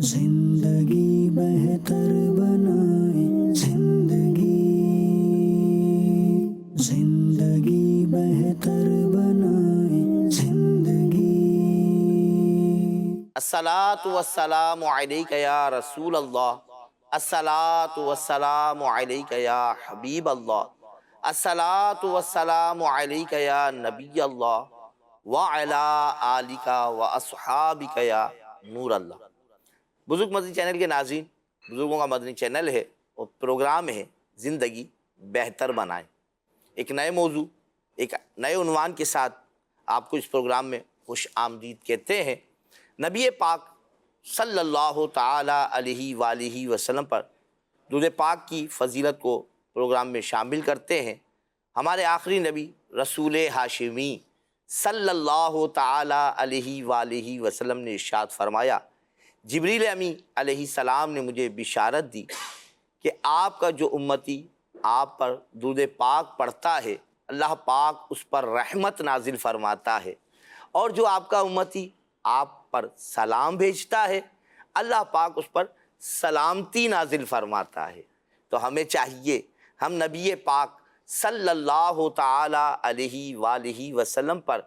زندگی بہتر بنائے زندگی بہتر بنائے زندگی۔ الصلاۃ والسلام علیک یا رسول اللہ، الصلاۃ والسلام علیک یا حبیب اللہ، الصلاۃ والسلام علیک یا نبی اللہ وعلی آلک واصحابک یا نور اللہ۔ بزرگ مدنی چینل کے ناظرین، بزرگوں کا مدنی چینل ہے اور پروگرام ہے زندگی بہتر بنائیں۔ ایک نئے موضوع، ایک نئے عنوان کے ساتھ آپ کو اس پروگرام میں خوش آمدید کہتے ہیں۔ نبی پاک صلی اللہ تعالی علیہ وآلہ وسلم پر درود پاک کی فضیلت کو پروگرام میں شامل کرتے ہیں۔ ہمارے آخری نبی رسول ہاشمی صلی اللہ تعالی علیہ وآلہ وسلم نے ارشاد فرمایا، جبریل امی علیہ السلام نے مجھے بشارت دی کہ آپ کا جو امتی آپ پر درود پاک پڑھتا ہے، اللہ پاک اس پر رحمت نازل فرماتا ہے، اور جو آپ کا امتی آپ پر سلام بھیجتا ہے، اللہ پاک اس پر سلامتی نازل فرماتا ہے۔ تو ہمیں چاہیے ہم نبی پاک صلی اللہ تعالی علیہ وآلہ وسلم پر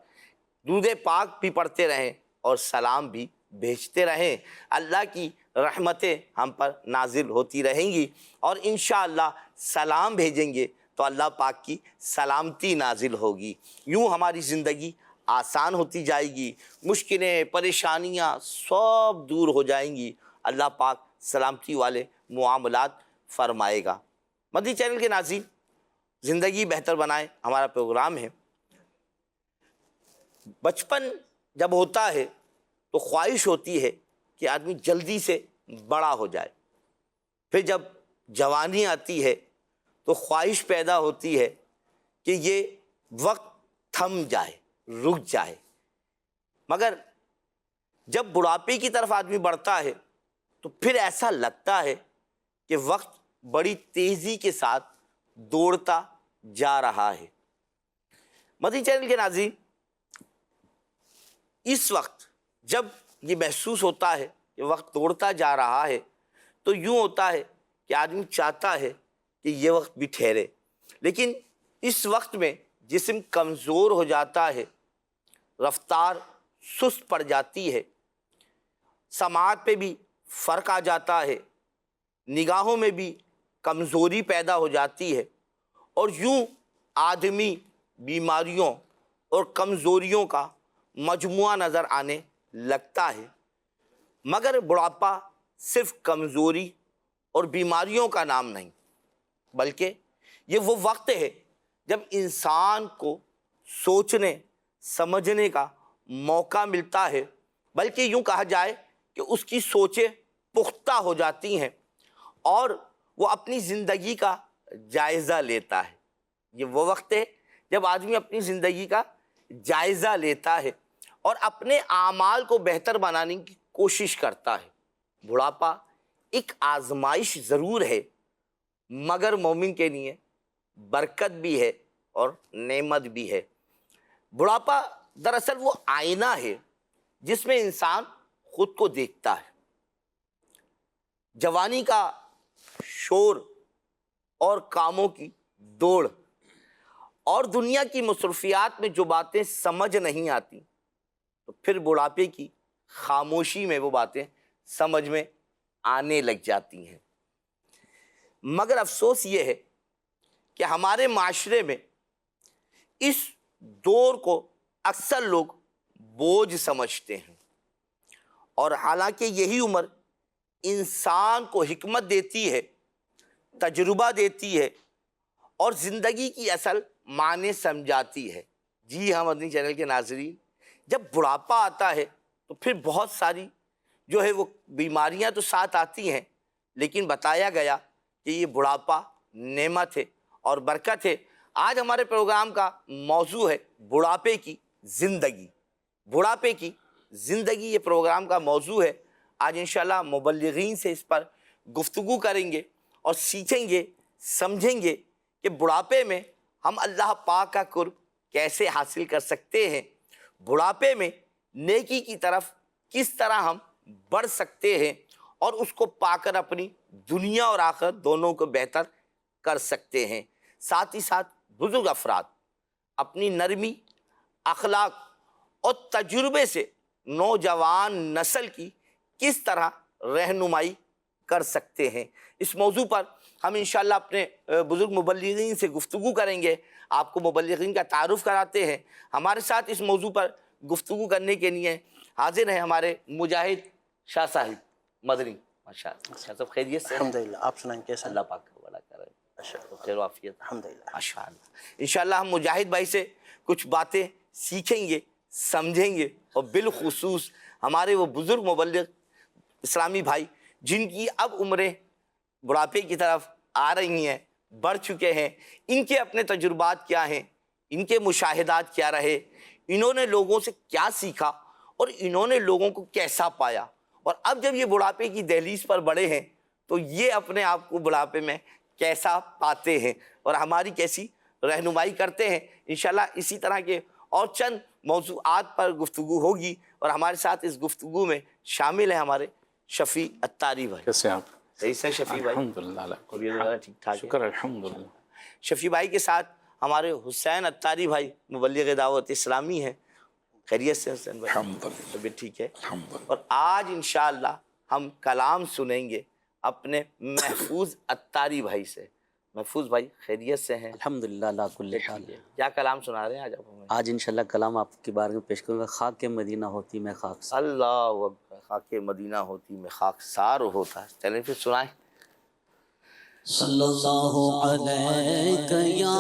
درود پاک بھی پڑھتے رہیں اور سلام بھی بھیجتے رہیں۔ اللہ کی رحمتیں ہم پر نازل ہوتی رہیں گی، اور انشاءاللہ سلام بھیجیں گے تو اللہ پاک کی سلامتی نازل ہوگی۔ یوں ہماری زندگی آسان ہوتی جائے گی، مشکلیں پریشانیاں سب دور ہو جائیں گی، اللہ پاک سلامتی والے معاملات فرمائے گا۔ مدنی چینل کے ناظرین، زندگی بہتر بنائیں ہمارا پروگرام ہے۔ بچپن جب ہوتا ہے تو خواہش ہوتی ہے کہ آدمی جلدی سے بڑا ہو جائے، پھر جب جوانی آتی ہے تو خواہش پیدا ہوتی ہے کہ یہ وقت تھم جائے، رک جائے، مگر جب بڑھاپے کی طرف آدمی بڑھتا ہے تو پھر ایسا لگتا ہے کہ وقت بڑی تیزی کے ساتھ دوڑتا جا رہا ہے۔ مدنی چینل کے ناظرین، اس وقت جب یہ محسوس ہوتا ہے کہ وقت دوڑتا جا رہا ہے تو یوں ہوتا ہے کہ آدمی چاہتا ہے کہ یہ وقت بھی ٹھہرے، لیکن اس وقت میں جسم کمزور ہو جاتا ہے، رفتار سست پڑ جاتی ہے، سماعت پہ بھی فرق آ جاتا ہے، نگاہوں میں بھی کمزوری پیدا ہو جاتی ہے، اور یوں آدمی بیماریوں اور کمزوریوں کا مجموعہ نظر آنے لگتا ہے۔ مگر بڑھاپا صرف کمزوری اور بیماریوں کا نام نہیں، بلکہ یہ وہ وقت ہے جب انسان کو سوچنے سمجھنے کا موقع ملتا ہے، بلکہ یوں کہا جائے کہ اس کی سوچیں پختہ ہو جاتی ہیں اور وہ اپنی زندگی کا جائزہ لیتا ہے۔ یہ وہ وقت ہے جب آدمی اپنی زندگی کا جائزہ لیتا ہے اور اپنے اعمال کو بہتر بنانے کی کوشش کرتا ہے۔ بڑھاپا ایک آزمائش ضرور ہے، مگر مومن کے لیے برکت بھی ہے اور نعمت بھی ہے۔ بڑھاپا دراصل وہ آئینہ ہے جس میں انسان خود کو دیکھتا ہے۔ جوانی کا شور اور کاموں کی دوڑ اور دنیا کی مصروفیات میں جو باتیں سمجھ نہیں آتی، تو پھر بڑھاپے کی خاموشی میں وہ باتیں سمجھ میں آنے لگ جاتی ہیں۔ مگر افسوس یہ ہے کہ ہمارے معاشرے میں اس دور کو اکثر لوگ بوجھ سمجھتے ہیں، اور حالانکہ یہی عمر انسان کو حکمت دیتی ہے، تجربہ دیتی ہے اور زندگی کی اصل معنی سمجھاتی ہے۔ جی ہاں مدنی چینل کے ناظرین، جب بڑھاپا آتا ہے تو پھر بہت ساری جو ہے وہ بیماریاں تو ساتھ آتی ہیں، لیکن بتایا گیا کہ یہ بڑھاپا نعمت ہے اور برکت ہے۔ آج ہمارے پروگرام کا موضوع ہے بڑھاپے کی زندگی۔ بڑھاپے کی زندگی یہ پروگرام کا موضوع ہے۔ آج انشاءاللہ مبلغین سے اس پر گفتگو کریں گے اور سیکھیں گے، سمجھیں گے کہ بڑھاپے میں ہم اللہ پاک کا قرب کیسے حاصل کر سکتے ہیں، بڑھاپے میں نیکی کی طرف کس طرح ہم بڑھ سکتے ہیں، اور اس کو پا کر اپنی دنیا اور آخرت دونوں کو بہتر کر سکتے ہیں۔ ساتھ ہی ساتھ بزرگ افراد اپنی نرمی، اخلاق اور تجربے سے نوجوان نسل کی کس طرح رہنمائی کر سکتے ہیں، اس موضوع پر ہم انشاءاللہ اپنے بزرگ مبلغین سے گفتگو کریں گے۔ آپ کو مبلغین کا تعارف کراتے ہیں۔ ہمارے ساتھ اس موضوع پر گفتگو کرنے کے لیے حاضر ہیں ہمارے مجاہد شاہ صاحب مدنی۔ ماشاء اللہ شاہ صاحب خیریت سے؟ الحمدللہ، آپ سنائیں کیسا؟ اللہ پاک کا بڑا کرے، خیر و عافیت۔ الحمدللہ۔ ماشاء اللہ انشاءاللہ ہم مجاہد بھائی سے کچھ باتیں سیکھیں گے، سمجھیں گے، اور بالخصوص ہمارے وہ بزرگ مبلغ اسلامی بھائی جن کی اب عمریں بڑھاپے کی طرف آ رہی ہیں، بڑھ چکے ہیں، ان کے اپنے تجربات کیا ہیں، ان کے مشاہدات کیا رہے، انہوں نے لوگوں سے کیا سیکھا اور انہوں نے لوگوں کو کیسا پایا، اور اب جب یہ بڑھاپے کی دہلیز پر بڑھے ہیں تو یہ اپنے آپ کو بڑھاپے میں کیسا پاتے ہیں اور ہماری کیسی رہنمائی کرتے ہیں۔ انشاءاللہ اسی طرح کے اور چند موضوعات پر گفتگو ہوگی، اور ہمارے ساتھ اس گفتگو میں شامل ہیں ہمارے شفیع اتاری بھائی۔ کیسے آپ؟ صحیح سے شفیع بھائی؟ الحمدللہ طبیعت وغیرہ ٹھیک ٹھاک ہے؟ شکر الحمدللہ۔ شفیع بھائی کے ساتھ ہمارے حسین اتاری بھائی مبلغ دعوت اسلامی ہیں۔ خیریت سے حسین بھائی؟ الحمدللہ طبیعت ٹھیک ہے؟ الحمدللہ۔ اور آج انشاءاللہ ہم کلام سنیں گے اپنے محفوظ اتاری بھائی سے۔ محفوظ بھائی خیریت سے ہیں؟ الحمدللہ اللہ کل حال۔ کیا کلام سنا رہے ہیں آج آپ ہمیں؟ آج انشاءاللہ کلام آپ کے بارے میں پیش کروں گا، خاک مدینہ ہوتی میں خاک سار۔ اللہ اکبر، خاک مدینہ ہوتی میں خاک سار ہوتا ہے۔ چلیں پھر سنائیں۔ صلی اللہ علیہ یا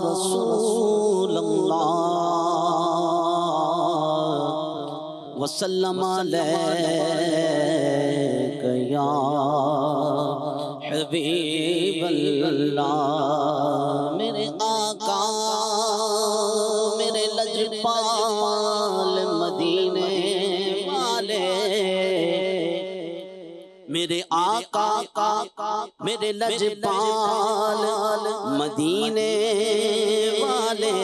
رسول اللہ وسلم علیہ یا حبیب اللہ، میرے آقا میرے لجپال مدینے والے، میرے آقا میرے لجپال مدینے والے،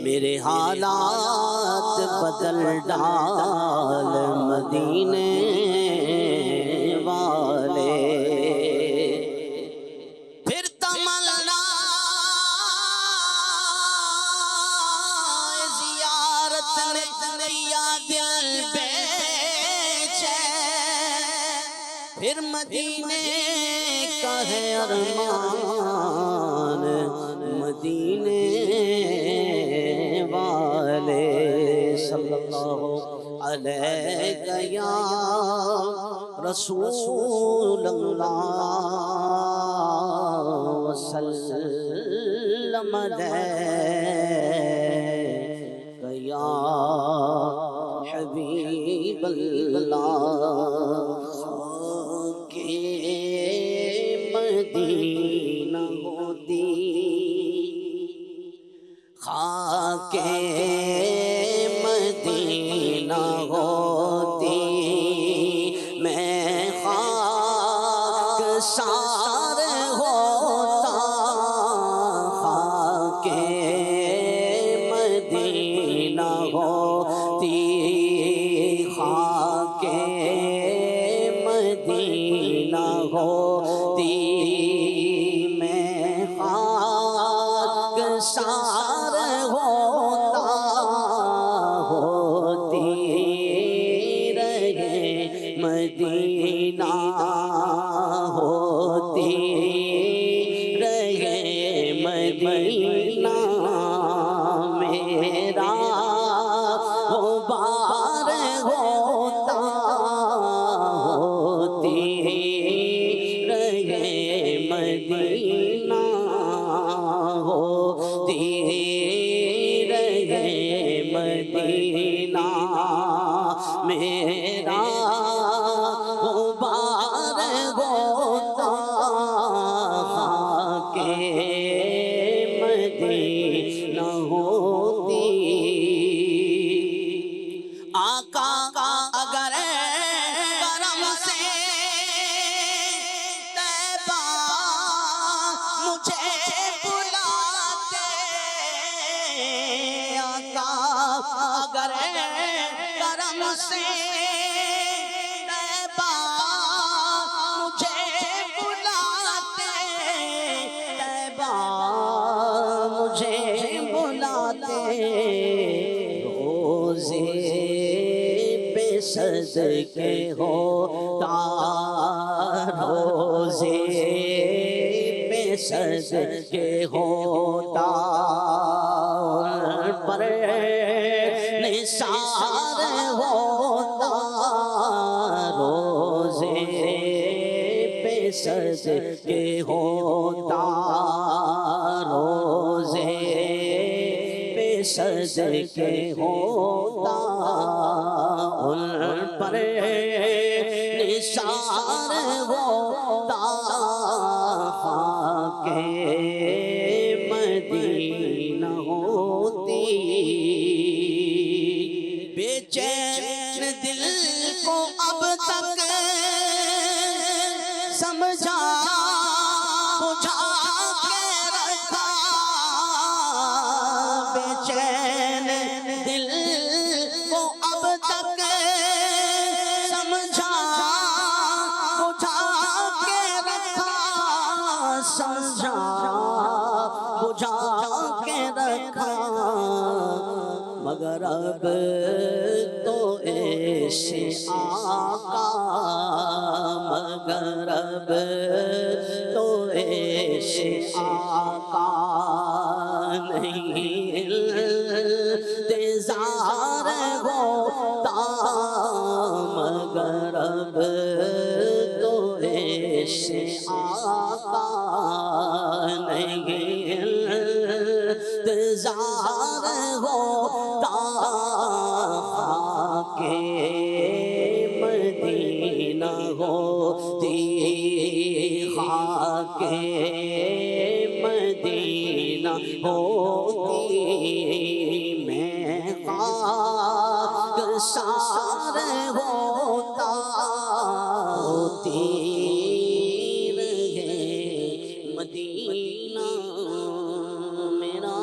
میرے حالات بدل ڈال مدینے والے، پھر تمنا زیارت نے کیا دل بیچے، پھر مدینے کا ہے ارمان مدینے والے، صلی اللہ علیہ یا رسول اللہ وسلم علیہ یا حبیب اللہ، مدینہ ہوتی خاک مدینہ ہوتی میں خاک سار ہوتا، خاک مدینہ ہوتی خاک مدینہ ہوتی میں خاک سار ہوتا، ہوتی رہے مدینہ ہوتی رہے مدینہ، میرا غبار ہوتا، ہوتی رہے مدینہ، ہوتی رہے مدینہ، میرا غبار ہوتا، خاک مدینہ ہوتی، آقا اگر کرم سے طیبہ مجھے بلاتے، آقا اگر کرم سے طیبہ مجھے بلاتے، طیبہ مجھے بلاتے، روزے پہ صدقے ہوتا، روزے پہ صدقے ہوتا، پر نثار ہوتا، روزے پہ صدقے ہوتا، روزے پہ صدقے ہوتا، ان پر نثار ہوتا، خاک مدینہ ہوتی، بے چین دل کو اب تک سمجھا بجھا کے رکھا، بے چین دل کو اب تک سمجھا بجھا کے رکھا، سمجھا بجھا کے رکھا، مگر اب تو ایسے آقا، مگر اب تو ایسے آقا نہیں انتظار ہوتا، مگر اب تو ایسے آقا نہیں انتظار ہوتا، خاک مدینہ ہوتی، خاک مدینہ ہوتی، میں خاک سار ہوتا، ہوتی رہے مدینہ میرا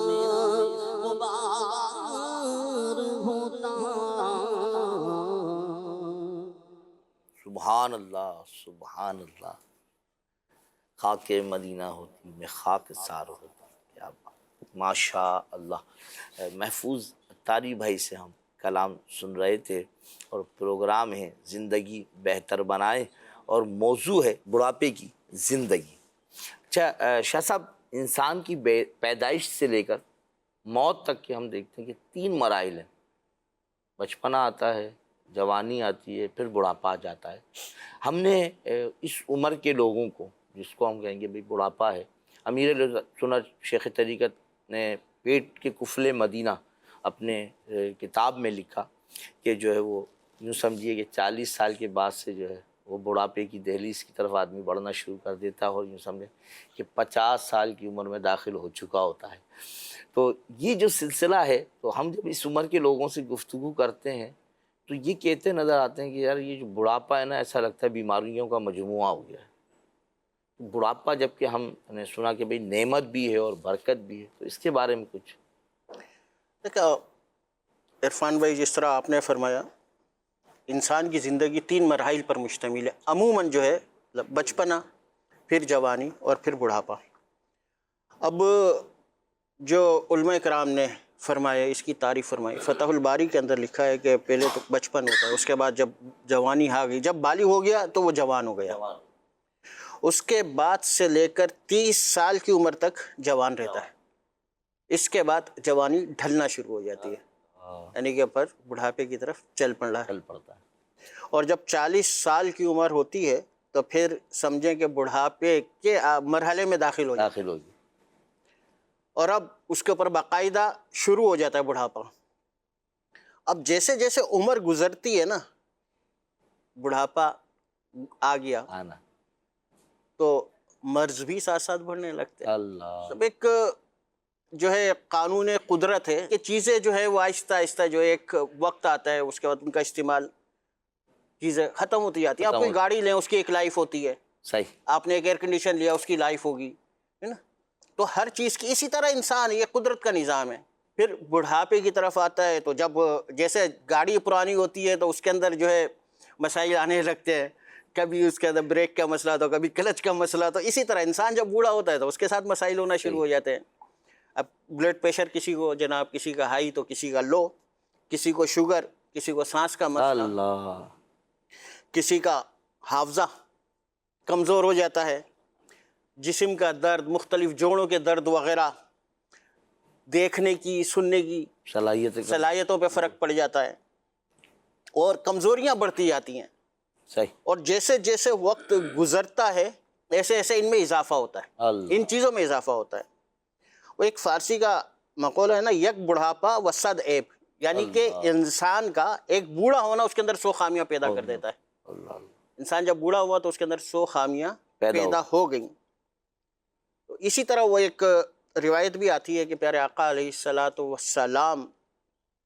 غبار ہوتا۔ سبحان اللہ، سبحان اللہ، خاک مدینہ ہوتی میں خاک سار ہوتا، کیا بات، ماشاء اللہ۔ محفوظ اتاری بھائی سے ہم کلام سن رہے تھے، اور پروگرام ہے زندگی بہتر بنائے، اور موضوع ہے بڑھاپے کی زندگی۔ اچھا شاہ صاحب، انسان کی پیدائش سے لے کر موت تک کے ہم دیکھتے ہیں کہ 3 مراحل ہیں، بچپنا آتا ہے، جوانی آتی ہے، پھر بڑھاپا آ جاتا ہے۔ ہم نے اس عمر کے لوگوں کو، جس کو ہم کہیں گے بھئی بڑھاپا ہے، امیر سنت شیخ طریقت نے پیٹ کے قفل مدینہ اپنے کتاب میں لکھا کہ جو ہے وہ یوں سمجھیے کہ 40 سال کے بعد سے جو ہے وہ بڑھاپے کی دہلیز کی طرف آدمی بڑھنا شروع کر دیتا ہے، اور یوں سمجھیں کہ 50 سال کی عمر میں داخل ہو چکا ہوتا ہے۔ تو یہ جو سلسلہ ہے، تو ہم جب اس عمر کے لوگوں سے گفتگو کرتے ہیں تو یہ کہتے نظر آتے ہیں کہ یار یہ جو بڑھاپا ہے نا، ایسا لگتا ہے بیماریوں کا مجموعہ ہو گیا ہے۔ بڑھاپا جبکہ ہم نے سنا کہ بھئی نعمت بھی ہے اور برکت بھی ہے، تو اس کے بارے میں کچھ؟ دیکھا عرفان بھائی، جس طرح آپ نے فرمایا، انسان کی زندگی 3 مراحل پر مشتمل ہے عموماً، جو ہے بچپنا، پھر جوانی اور پھر بڑھاپا۔ اب جو علماء کرام نے فرمایا، اس کی تعریف فرمائی، فتح الباری کے اندر لکھا ہے کہ پہلے تو بچپن ہوتا ہے، اس کے بعد جب جوانی آ گئی، جب بالغ ہو گیا تو وہ جوان ہو گیا، اس کے بعد سے لے کر 30 سال کی عمر تک جوان رہتا ہے، اس کے بعد جوانی ڈھلنا شروع ہو جاتی ہے، یعنی کہ پر بڑھاپے کی طرف چل پڑتا ہے۔ اور جب 40 سال کی عمر ہوتی ہے تو پھر سمجھیں کہ بڑھاپے کے مرحلے میں داخل ہو جاتا ہے، اور اب اس کے اوپر باقاعدہ شروع ہو جاتا ہے بڑھاپا۔ اب جیسے جیسے عمر گزرتی ہے نا، بڑھاپا آ گیا تو مرض بھی ساتھ ساتھ بڑھنے لگتے ہیں۔ سب ایک جو ہے قانون قدرت ہے کہ چیزیں جو ہے وہ آہستہ آہستہ جو ایک وقت آتا ہے، اس کے بعد ان کا استعمال، چیزیں ختم ہوتی جاتی ہیں۔ آپ کوئی گاڑی لیں، اس کی ایک لائف ہوتی ہے، صحیح، آپ نے ایک ایئر کنڈیشن لیا، اس کی لائف ہوگی، ہے نا؟ تو ہر چیز کی اسی طرح انسان، یہ قدرت کا نظام ہے، پھر بڑھاپے کی طرف آتا ہے تو جب جیسے گاڑی پرانی ہوتی ہے تو اس کے اندر جو ہے مسائل آنے لگتے ہیں، کبھی اس کے اندر بریک کا مسئلہ تو کبھی کلچ کا مسئلہ، تو اسی طرح انسان جب بوڑھا ہوتا ہے تو اس کے ساتھ مسائل ہونا شروع ہو جاتے ہیں. اب بلڈ پریشر کسی کو جناب، کسی کا ہائی تو کسی کا لو، کسی کو شوگر، کسی کو سانس کا مسئلہ، اللہ کسی کا حافظہ کمزور ہو جاتا ہے، جسم کا درد، مختلف جوڑوں کے درد وغیرہ، دیکھنے کی، سننے کی صلاحیتوں پہ فرق پڑ جاتا ہے اور کمزوریاں بڑھتی جاتی ہیں. صحیح. اور جیسے جیسے وقت گزرتا ہے ایسے ایسے ان میں اضافہ ہوتا ہے، اللہ ان چیزوں میں اضافہ ہوتا ہے. وہ ایک فارسی کا مقولہ ہے نا، یک بڑھاپا و صد عیب، یعنی کہ انسان کا ایک بوڑھا ہونا اس کے اندر 100 خامیاں پیدا کر دیتا ہے. اللہ انسان جب بوڑھا ہوا تو اس کے اندر 100 خامیاں پیدا ہو گئیں. تو اسی طرح وہ ایک روایت بھی آتی ہے کہ پیارے آقا علیہ الصلاۃ والسلام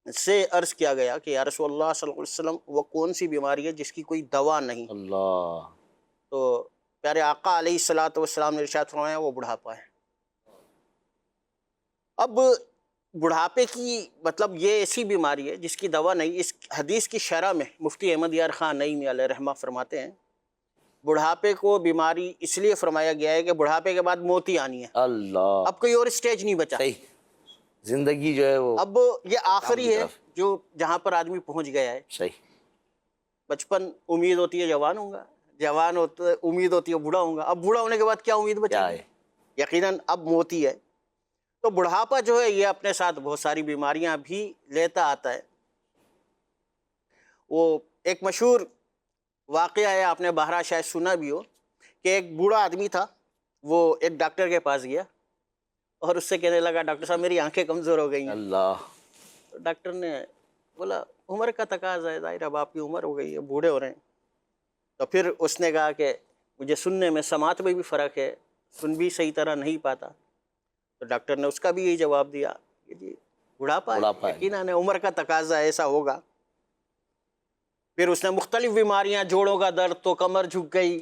سے عرض کیا گیا کہ یا رسول اللہ صلی اللہ علیہ وسلم، وہ کون سی بیماری ہے جس کی کوئی دوا نہیں؟ اللہ تو پیارے آقا علیہ الصلاۃ والسلام نے ارشاد فرمایا وہ بڑھاپا ہے. اب بڑھاپے کی مطلب یہ ایسی بیماری ہے جس کی دوا نہیں. اس حدیث کی شرح میں مفتی احمد یار خان نعیمی علیہ رحمہ فرماتے ہیں بڑھاپے کو بیماری اس لیے فرمایا گیا ہے کہ بڑھاپے کے بعد موت ہی آنی ہے، اللہ اب کوئی اور اسٹیج نہیں بچا. صحیح. زندگی جو ہے وہ اب یہ آخری ہے جو جہاں پر آدمی پہنچ گیا ہے. صحیح. بچپن امید ہوتی ہے جوان ہوں گا، جوان ہوتا ہے امید ہوتی ہے بوڑھا ہوں گا. اب بوڑھا ہونے کے بعد کیا امید بچے کیا گی؟ ہے؟ یقیناً اب موت ہی ہے. تو بڑھاپا جو ہے یہ اپنے ساتھ بہت ساری بیماریاں بھی لیتا آتا ہے. وہ ایک مشہور واقعہ ہے، آپ نے بہرحال شاید سنا بھی ہو، کہ ایک بوڑھا آدمی تھا، وہ ایک ڈاکٹر کے پاس گیا اور اس سے کہنے لگا ڈاکٹر صاحب میری آنکھیں کمزور ہو گئی ہیں. اللہ. تو ڈاکٹر نے بولا عمر کا تقاضا ہے، ظاہر اب آپ کی عمر ہو گئی ہے، بوڑھے ہو رہے ہیں. تو پھر اس نے کہا کہ مجھے سننے میں، سماعت میں بھی فرق ہے، سن بھی صحیح طرح نہیں پاتا. تو ڈاکٹر نے اس کا بھی یہی جواب دیا کہ جی بڑھاپا ہے، یقیناً عمر کا تقاضا ایسا ہوگا. پھر اس نے مختلف بیماریاں، جوڑوں کا درد تو کمر جھک گئی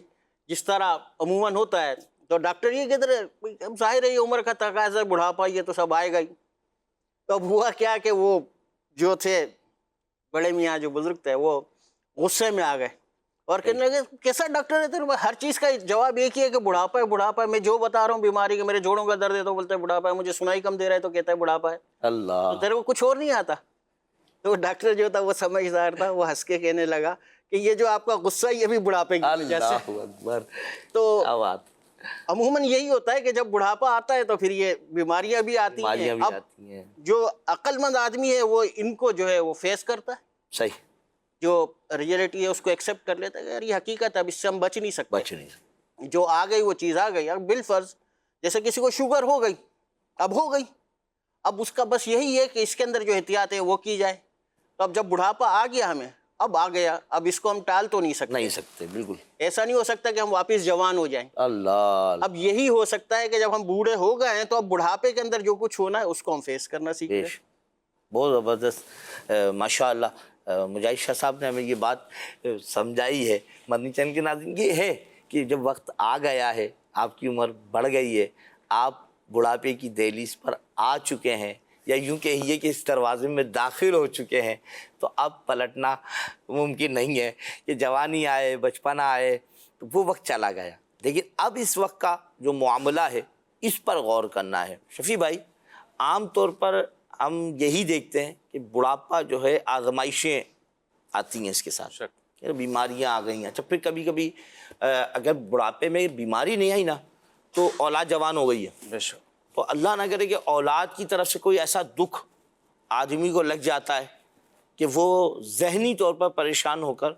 جس طرح عموماً ہوتا ہے. تو ڈاکٹر یہ کہتے رہے ظاہر ہے یہ عمر کا تقاضا ہے، بڑھاپا یہ تو سب آئے گا ہی. تو اب ہوا کیا کہ وہ جو تھے بڑے میاں جو بزرگ تھے وہ غصے میں آ گئے اور کہنے لگے کیسا ڈاکٹر ہے تیرے، ہر چیز کا جواب ایک ہی ہے کہ بڑھاپا ہے بڑھاپا ہے. میں جو بتا رہا ہوں بیماری کے، میرے جوڑوں کا درد ہے تو بولتا ہے بڑھاپا ہے، مجھے سنائی کم دے رہا ہے تو کہتا ہے بڑھاپا ہے. اللہ. تو تیرے کو کچھ اور نہیں آتا. تو ڈاکٹر جو تھا وہ سمجھدار تھا، وہ ہنس کے کہنے لگا کہ یہ جو آپ کا غصہ یہ بھی بڑھاپے کی وجہ سے. اللہ اکبر. تو کیا بات. عموماً یہی ہوتا ہے کہ جب بڑھاپا آتا ہے تو پھر یہ بیماریاں بھی آتی ہیں. اب جو عقل مند آدمی ہے وہ ان کو جو ہے وہ فیس کرتا ہے، صحیح. جو ریئلٹی ہے اس کو ایکسیپٹ کر لیتا ہے کہ یار یہ حقیقت ہے، اب اس سے ہم بچ نہیں سکتے. جو آ گئی وہ چیز آ گئی. اب بالفرض جیسے کسی کو شوگر ہو گئی، اب ہو گئی، اب اس کا بس یہی ہے کہ اس کے اندر جو احتیاط ہے وہ کی جائے. تو اب جب بڑھاپا آ گیا ہمیں، اب آ گیا، اب اس کو ہم ٹال تو نہیں سکتے. بالکل ایسا نہیں ہو سکتا کہ ہم واپس جوان ہو جائیں. اللہ. اب یہی ہو سکتا ہے کہ جب ہم بوڑھے ہو گئے ہیں تو اب بڑھاپے کے اندر جو کچھ ہونا ہے اس کو ہم فیس کرنا سیکھ لیں. بہت زبردست. ماشاء اللہ مجاہد شاہ صاحب نے ہمیں یہ بات سمجھائی ہے. مدنی چینل کے ناظرین یہ ہے کہ جب وقت آ گیا ہے، آپ کی عمر بڑھ گئی ہے، آپ بڑھاپے کی دہلیز پر آ چکے ہیں، یا یوں کہیے کہ اس دروازے میں داخل ہو چکے ہیں، تو اب پلٹنا ممکن نہیں ہے. کہ جوانی آئے، بچپنا آئے، تو وہ وقت چلا گیا. لیکن اب اس وقت کا جو معاملہ ہے اس پر غور کرنا ہے. شفیع بھائی، عام طور پر ہم یہی دیکھتے ہیں کہ بڑھاپا جو ہے آزمائشیں آتی ہیں اس کے ساتھ، بیماریاں آ گئی ہیں. اچھا، پھر کبھی کبھی اگر بڑھاپے میں بیماری نہیں آئی نا تو اولاد جوان ہو گئی ہے، تو اللہ نہ کرے کہ اولاد کی طرف سے کوئی ایسا دکھ آدمی کو لگ جاتا ہے کہ وہ ذہنی طور پر پریشان ہو کر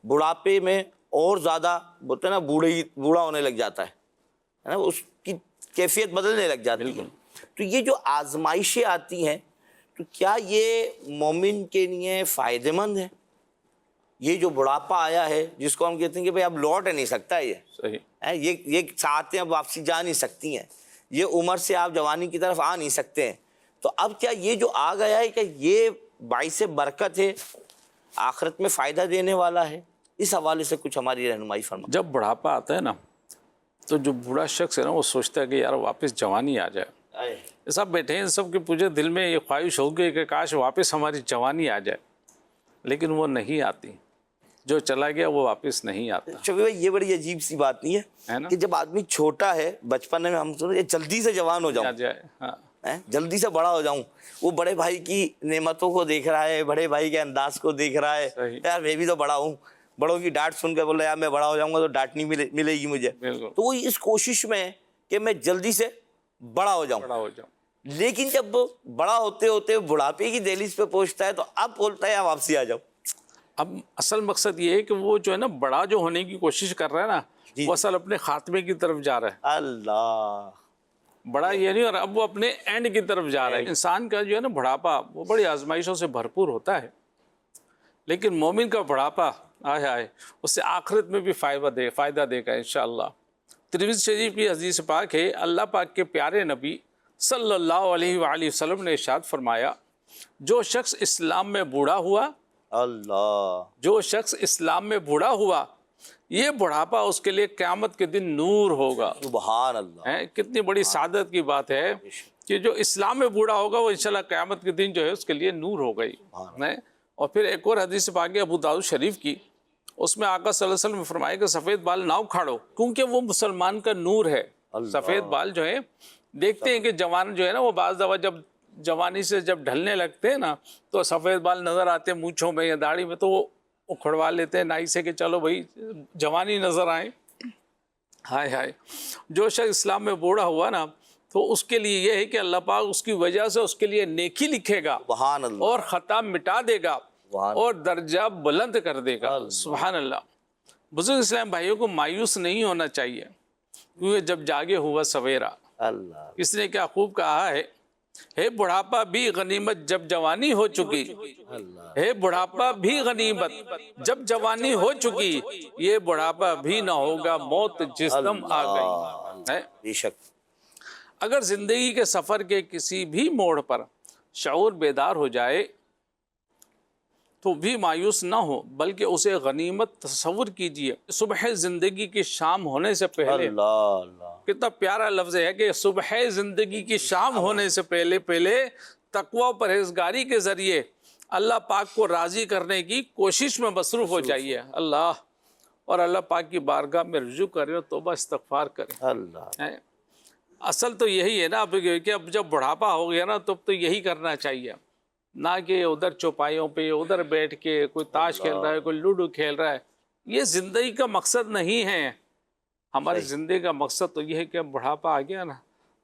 بڑھاپے میں اور زیادہ بولتے ہیں نا بوڑھا ہونے لگ جاتا ہے نا، اس کی کیفیت بدلنے لگ جاتی ہے. تو یہ جو آزمائشیں آتی ہیں تو کیا یہ مومن کے لیے فائدہ مند ہے؟ یہ جو بڑھاپا آیا ہے جس کو ہم کہتے ہیں کہ بھئی اب لوٹ نہیں سکتا، یہ ساعتیں اب واپسی جا نہیں سکتی ہیں، یہ عمر سے آپ جوانی کی طرف آ نہیں سکتے ہیں، تو اب کیا یہ جو آ گیا ہے کہ یہ باعث برکت ہے، آخرت میں فائدہ دینے والا ہے؟ اس حوالے سے کچھ ہماری رہنمائی فرما. جب بڑھاپا آتا ہے نا تو جو بوڑھا شخص ہے نا وہ سوچتا ہے کہ یار واپس جوانی آ جائے. یہ سب بیٹھے ہیں، سب کے پوجے دل میں یہ خواہش ہوگی کہ کاش واپس ہماری جوانی آ جائے، لیکن وہ نہیں آتی، جو چلا گیا وہ واپس نہیں آتا شفیع بھائی یہ بڑی عجیب سی بات نہیں ہے ہے نا؟ کہ جب آدمی چھوٹا ہے بچپن میں ہم سنتے جلدی سے جوان ہو آ جاؤں، جائے، ہاں جلدی سے بڑا ہو جاؤں، وہ بڑے بھائی کی نعمتوں کو دیکھ رہا ہے، بڑے بھائی کے انداز کو دیکھ رہا ہے، صحیح، یار میں بھی تو بڑا ہوں، بڑوں کی ڈانٹ سن کے بول رہا ہے یار میں بڑا ہو جاؤں گا تو ڈانٹ نہیں ملے گی مجھے، بالکل تو وہ اس کوشش میں کہ میں جلدی سے بڑا ہو جاؤں، بڑا ہو جاؤں. لیکن جب بڑا ہوتے ہوتے بڑھاپے کی دہلیز پہ پہنچتا ہے تو اب بولتا ہے واپسی آ جاؤ. اب اصل مقصد یہ ہے کہ وہ جو ہے نا بڑا جو ہونے کی کوشش کر رہا ہے نا، جی وہ اصل اپنے خاتمے کی طرف جا رہا ہے. اللہ بڑا یہ نہیں، اور اب وہ اپنے اینڈ کی طرف جا رہا ہے. انسان کا جو ہے نا بڑھاپا وہ بڑی آزمائشوں سے بھرپور ہوتا ہے، لیکن مومن کا بڑھاپا آئے آئے اس سے آخرت میں بھی فائدہ دے گا انشاءاللہ. ترمذی شریف کی حدیث پاک ہے، اللہ پاک کے پیارے نبی صلی اللہ علیہ وآلہ وسلم نے ارشاد فرمایا، جو شخص اسلام میں بوڑھا ہوا، اللہ جو شخص اسلام میں بوڑھا ہوا، یہ بڑھاپا اس کے لیے قیامت کے دن نور ہوگا. سبحان اللہ. کتنی بڑی سعادت کی بات ہے کہ جو اسلام میں بوڑھا ہوگا وہ انشاءاللہ قیامت کے دن جو ہے اس کے لیے نور ہو گئی. اور پھر ایک اور حدیث پاک ہے ابو داؤد شریف کی، اس میں آقا صلی اللہ علیہ وسلم نے فرمایا کہ سفید بال نہ اکھاڑو کیونکہ وہ مسلمان کا نور ہے. سفید بال جو ہے دیکھتے ہیں کہ جوان جو ہے نا وہ بعض دفعہ جب جوانی سے جب ڈھلنے لگتے ہیں نا تو سفید بال نظر آتے ہیں مونچھوں میں یا داڑھی میں، تو وہ اکھڑوا لیتے ہیں نائی سے کہ چلو بھائی جوانی نظر آئے. ہائے ہائے، جو شخص اسلام میں بوڑھا ہوا نا تو اس کے لیے یہ ہے کہ اللہ پاک اس کی وجہ سے اس کے لیے نیکی لکھے گا سبحان اللہ. اور خطا مٹا دے گا سبحان اور درجہ بلند کر دے گا. سبحان اللہ. بزرگ اسلام بھائیوں کو مایوس نہیں ہونا چاہیے، کیونکہ جب جاگے ہوا سویرا. اللہ کس نے کیا خوب کہا ہے بڑھاپا بھی غنیمت جب جوانی ہو چکی، ہے بڑھاپا بھی غنیمت جب جوانی ہو چکی، یہ بڑھاپا بھی نہ ہوگا موت جس دم آ گئی. بے شک. اگر زندگی کے سفر کے کسی بھی موڑ پر شعور بیدار ہو جائے تو بھی مایوس نہ ہو، بلکہ اسے غنیمت تصور کیجئے. صبح زندگی کی شام ہونے سے پہلے، اللہ کتنا پیارا لفظ ہے کہ صبح زندگی کی شام ہونے سے پہلے تقوی و پرہیزگاری کے ذریعے اللہ پاک کو راضی کرنے کی کوشش میں مصروف ہو جائیے. اللہ اور اللہ پاک کی بارگاہ میں رجوع کرے اور توبہ استغفار کرے. اللہ اصل تو یہی ہے نا کہ اب جب بڑھاپا ہو گیا نا تو یہی کرنا چاہیے، نہ کہ ادھر چوپائیوں پہ ادھر بیٹھ کے کوئی تاش کھیل رہا ہے، کوئی لوڈو کھیل رہا ہے. یہ زندگی کا مقصد نہیں ہے. ہماری زندگی کا مقصد تو یہ ہے کہ بڑھاپا آ گیا نا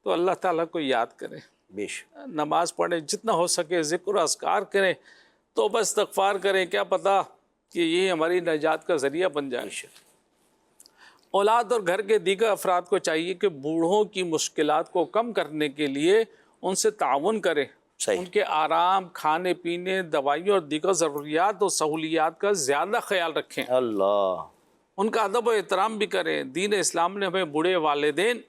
تو اللہ تعالیٰ کو یاد کریں، بے شک. نماز پڑھیں، جتنا ہو سکے ذکر و اذکار کریں، توبہ استغفار کریں. کیا پتہ کہ یہ ہماری نجات کا ذریعہ بن جائے. اولاد اور گھر کے دیگر افراد کو چاہیے کہ بوڑھوں کی مشکلات کو کم کرنے کے لیے ان سے تعاون کریں. صحیح. ان کے آرام، کھانے پینے، دوائیوں اور دیگر ضروریات اور سہولیات کا زیادہ خیال رکھیں. اللہ ان کا ادب و احترام بھی کریں. دین اسلام نے ہمیں بوڑھے والدین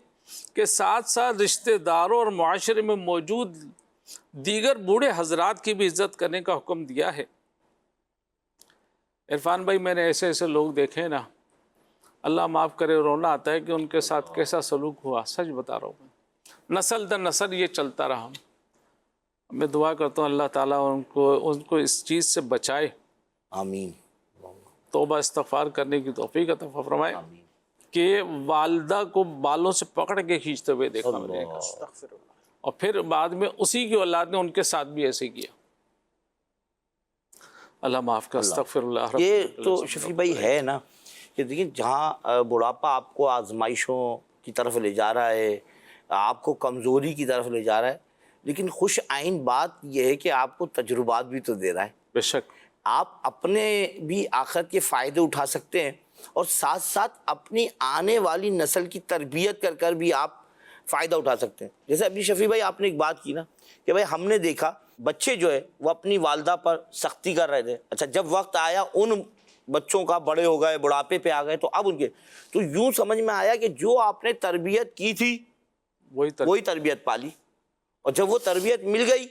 کے ساتھ ساتھ رشتہ داروں اور معاشرے میں موجود دیگر بوڑھے حضرات کی بھی عزت کرنے کا حکم دیا ہے. عرفان بھائی میں نے ایسے لوگ دیکھے نا، اللہ معاف کرے، رونا آتا ہے کہ ان کے ساتھ کیسا سلوک ہوا. سچ بتا رہا ہوں میں، نسل در نسل یہ چلتا رہا. میں دعا کرتا ہوں اللہ تعالیٰ ان کو اس چیز سے بچائے، آمین. توبہ استغفار کرنے کی توفیق عطا فرمائے. کہ والدہ کو بالوں سے پکڑ کے کھینچتے ہوئے دیکھا میں نے، اور پھر بعد میں اسی کی اولاد نے ان کے ساتھ بھی ایسے کیا. اللہ معاف کر. استغفر اللہ. یہ تو شفیع بھائی ہے نا کہ دیکھیں جہاں بڑھاپا آپ کو آزمائشوں کی طرف لے جا رہا ہے، آپ کو کمزوری کی طرف لے جا رہا ہے، لیکن خوش آئین بات یہ ہے کہ آپ کو تجربات بھی تو دے رہا ہے. بے شک. آپ اپنے بھی آخرت کے فائدے اٹھا سکتے ہیں اور ساتھ ساتھ اپنی آنے والی نسل کی تربیت کر بھی آپ فائدہ اٹھا سکتے ہیں. جیسے ابھی شفیع بھائی آپ نے ایک بات کی نا کہ بھائی ہم نے دیکھا بچے جو ہے وہ اپنی والدہ پر سختی کر رہے تھے. اچھا جب وقت آیا ان بچوں کا بڑے ہو گئے، بڑھاپے پہ آ گئے، تو اب ان کے تو یوں سمجھ میں آیا کہ جو آپ نے تربیت کی تھی وہی تربیت پالی، اور جب وہ تربیت مل گئی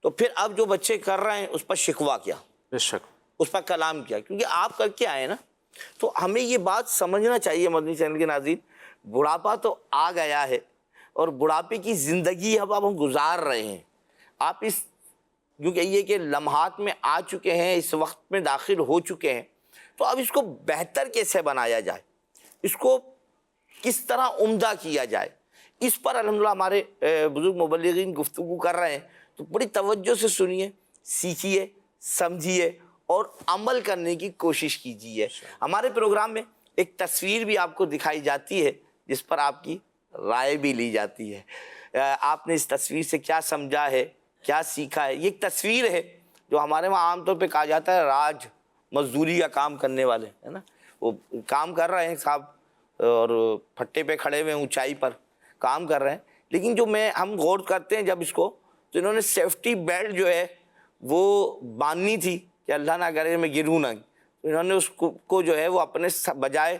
تو پھر اب جو بچے کر رہے ہیں اس پر شکوہ کیا، بے شک، اس پر کلام کیا، کیونکہ آپ کر کے آئے نا. تو ہمیں یہ بات سمجھنا چاہیے مدنی چینل کے ناظرین، بڑھاپا تو آ گیا ہے اور بڑھاپے کی زندگی اب ہم گزار رہے ہیں. آپ اس یوں کہیے کہ لمحات میں آ چکے ہیں, اس وقت میں داخل ہو چکے ہیں, تو اب اس کو بہتر کیسے بنایا جائے, اس کو کس طرح عمدہ کیا جائے, اس پر الحمدللہ ہمارے بزرگ مبلغین گفتگو کر رہے ہیں. تو بڑی توجہ سے سنیے, سیکھیے, سمجھیے اور عمل کرنے کی کوشش کیجیے. ہمارے پروگرام میں ایک تصویر بھی آپ کو دکھائی جاتی ہے جس پر آپ کی رائے بھی لی جاتی ہے. آپ نے اس تصویر سے کیا سمجھا ہے, کیا سیکھا ہے. یہ ایک تصویر ہے جو ہمارے وہاں عام طور پہ کہا جاتا ہے راج مزدوری کا کام کرنے والے, ہے نا, وہ کام کر رہے ہیں صاحب اور پھٹے پہ کھڑے ہوئے اونچائی پر کام کر رہے ہیں. لیکن جو ہم غور کرتے ہیں جب اس کو, تو انہوں نے سیفٹی بیلٹ جو ہے وہ باندھنی تھی کہ اللہ نہ کرے میں گروں نہ. انہوں نے اس کو جو ہے وہ اپنے بجائے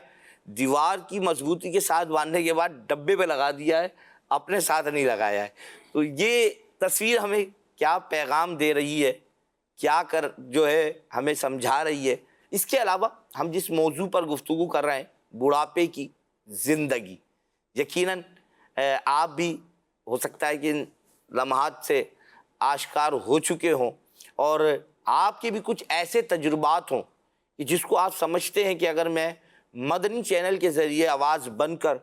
دیوار کی مضبوطی کے ساتھ باندھنے کے بعد ڈبے پہ لگا دیا ہے, اپنے ساتھ نہیں لگایا ہے. تو یہ تصویر ہمیں کیا پیغام دے رہی ہے, کیا جو ہے ہمیں سمجھا رہی ہے. اس کے علاوہ ہم جس موضوع پر گفتگو کر رہے ہیں, بڑھاپے کی زندگی, یقیناً آپ بھی ہو سکتا ہے کہ ان لمحات سے آشکار ہو چکے ہوں اور آپ کے بھی کچھ ایسے تجربات ہوں کہ جس کو آپ سمجھتے ہیں کہ اگر میں مدنی چینل کے ذریعے آواز بن کر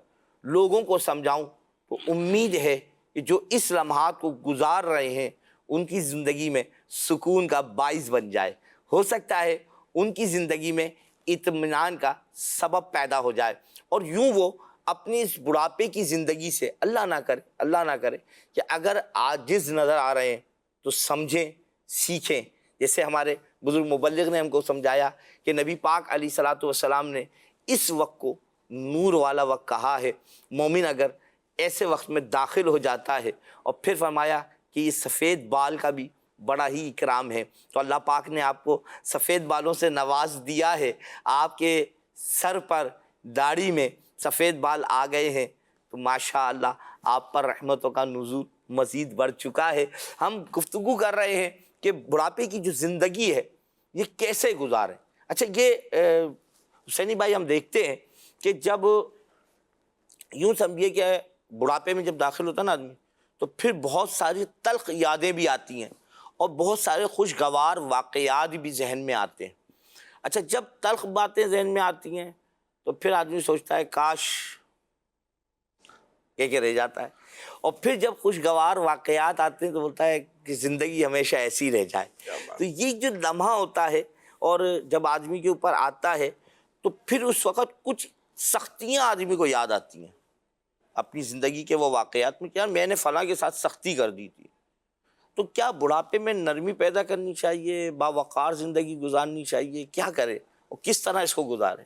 لوگوں کو سمجھاؤں تو امید ہے کہ جو اس لمحات کو گزار رہے ہیں ان کی زندگی میں سکون کا باعث بن جائے. ہو سکتا ہے ان کی زندگی میں اطمینان کا سبب پیدا ہو جائے اور یوں وہ اپنی اس بڑھاپے کی زندگی سے اللہ نہ کرے کہ اگر عاجز نظر آ رہے ہیں تو سمجھیں, سیکھیں. جیسے ہمارے بزرگ مبلغ نے ہم کو سمجھایا کہ نبی پاک علیہ الصلوۃ والسلام نے اس وقت کو نور والا وقت کہا ہے. مومن اگر ایسے وقت میں داخل ہو جاتا ہے, اور پھر فرمایا کہ یہ سفید بال کا بھی بڑا ہی اکرام ہے. تو اللہ پاک نے آپ کو سفید بالوں سے نواز دیا ہے, آپ کے سر پر داڑھی میں سفید بال آ گئے ہیں, تو ماشاء اللہ آپ پر رحمتوں کا نزول مزید بڑھ چکا ہے. ہم گفتگو کر رہے ہیں کہ بڑھاپے کی جو زندگی ہے یہ کیسے گزاریں. اچھا, یہ حسینی بھائی ہم دیکھتے ہیں کہ جب یوں سمجھیے کہ بڑھاپے میں جب داخل ہوتا ہے نا آدمی, تو پھر بہت ساری تلخ یادیں بھی آتی ہیں اور بہت سارے خوشگوار واقعات بھی ذہن میں آتے ہیں. اچھا, جب تلخ باتیں ذہن میں آتی ہیں تو پھر آدمی سوچتا ہے کاش کہ رہ جاتا ہے, اور پھر جب خوشگوار واقعات آتے ہیں تو بولتا ہے کہ زندگی ہمیشہ ایسی رہ جائے. تو یہ جو لمحہ ہوتا ہے اور جب آدمی کے اوپر آتا ہے تو پھر اس وقت کچھ سختیاں آدمی کو یاد آتی ہیں اپنی زندگی کے وہ واقعات میں, کیا میں نے فلاں کے ساتھ سختی کر دی تھی. تو کیا بڑھاپے میں نرمی پیدا کرنی چاہیے, باوقار زندگی گزارنی چاہیے, کیا کرے اور کس طرح اس کو گزارے؟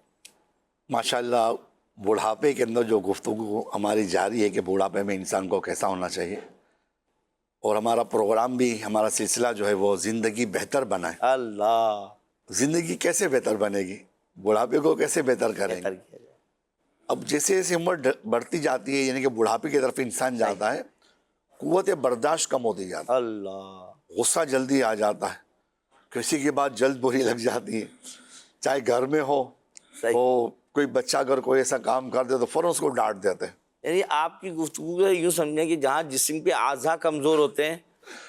ماشاءاللہ, بڑھاپے کے اندر جو گفتگو ہماری جاری ہے کہ بڑھاپے میں انسان کو کیسا ہونا چاہیے, اور ہمارا پروگرام بھی, ہمارا سلسلہ جو ہے وہ زندگی بہتر بنائے. اللہ, زندگی کیسے بہتر بنے گی, بڑھاپے کو کیسے بہتر کریں گے. اب جیسے جیسے عمر بڑھتی جاتی ہے, یعنی کہ بڑھاپے کی طرف انسان جاتا ہے, قوت برداشت کم ہوتی جاتی ہے, اللہ, غصہ جلدی آ جاتا ہے, کسی کی بات جلد بری لگ جاتی ہے, چاہے گھر میں ہو کوئی بچہ اگر کوئی ایسا کام کر دے تو فوراً اس کو ڈانٹ دیتے ہیں. یعنی آپ کی گفتگو یوں سمجھیں کہ جہاں جسم کے اعضاء کمزور ہوتے ہیں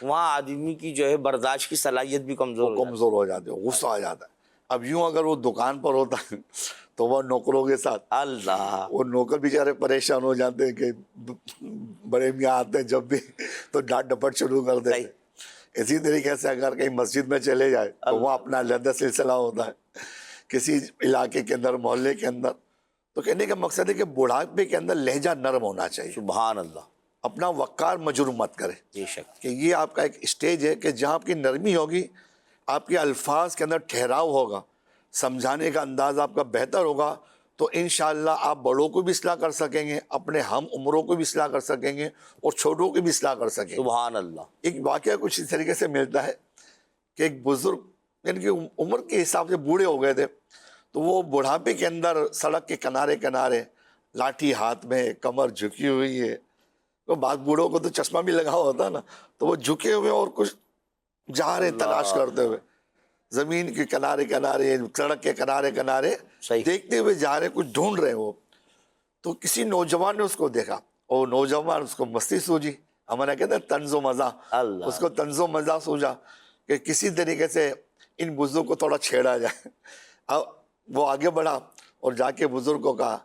وہاں آدمی کی جو ہے برداشت کی صلاحیت بھی کمزور ہو جاتی ہے, غصہ آ جاتا ہے. اب یوں اگر وہ دکان پر ہوتا ہے تو وہ نوکروں کے ساتھ, اللہ, وہ نوکر بیچارے پریشان ہو جاتے ہیں کہ بڑے میاں آتے ہیں جب بھی تو ڈانٹ ڈپٹ شروع کر دیتے ہیں. اسی طریقے سے اگر کہیں مسجد میں چلے جائے تو وہ اپنا علیحدہ سلسلہ ہوتا ہے, کسی علاقے کے اندر, محلے کے اندر. تو کہنے کا مقصد ہے کہ بڑھاپے کے اندر لہجہ نرم ہونا چاہیے. سبحان اللہ, اپنا وقار مجروح مت کرے. بے شک, کہ یہ آپ کا ایک اسٹیج ہے کہ جہاں آپ کی نرمی ہوگی, آپ کے الفاظ کے اندر ٹھہراؤ ہوگا, سمجھانے کا انداز آپ کا بہتر ہوگا, تو انشاءاللہ آپ بڑوں کو بھی اصلاح کر سکیں گے, اپنے ہم عمروں کو بھی اصلاح کر سکیں گے, اور چھوٹوں کی بھی اصلاح کر سکیں گے. سبحان اللہ. ایک واقعہ کچھ اس طریقے سے ملتا ہے کہ ایک بزرگ, یعنی کہ عمر کے حساب سے بوڑھے ہو گئے تھے, تو وہ بڑھاپے کے اندر سڑک کے کنارے لاٹھی ہاتھ میں, کمر جھکی ہوئی ہے. تو بعض بوڑھوں کو تو چشمہ بھی لگا ہوا ہوتا نا, تو وہ جھکے ہوئے اور کچھ جا رہے تلاش کرتے ہوئے, زمین کے کنارے, سڑک کے کنارے دیکھتے ہوئے جا رہے, کچھ ڈھونڈ رہے. وہ تو کسی نوجوان نے اس کو دیکھا اور نوجوان اس کو مستی سوجی، ہمارا کہتے ہیں طنز و مزہ، اللہ اس کو طنز و مزہ سوجا کہ کسی طریقے سے ان بزرگ کو تھوڑا چھیڑا جائے۔ اب وہ آگے بڑھا اور جا کے بزرگ کو کہا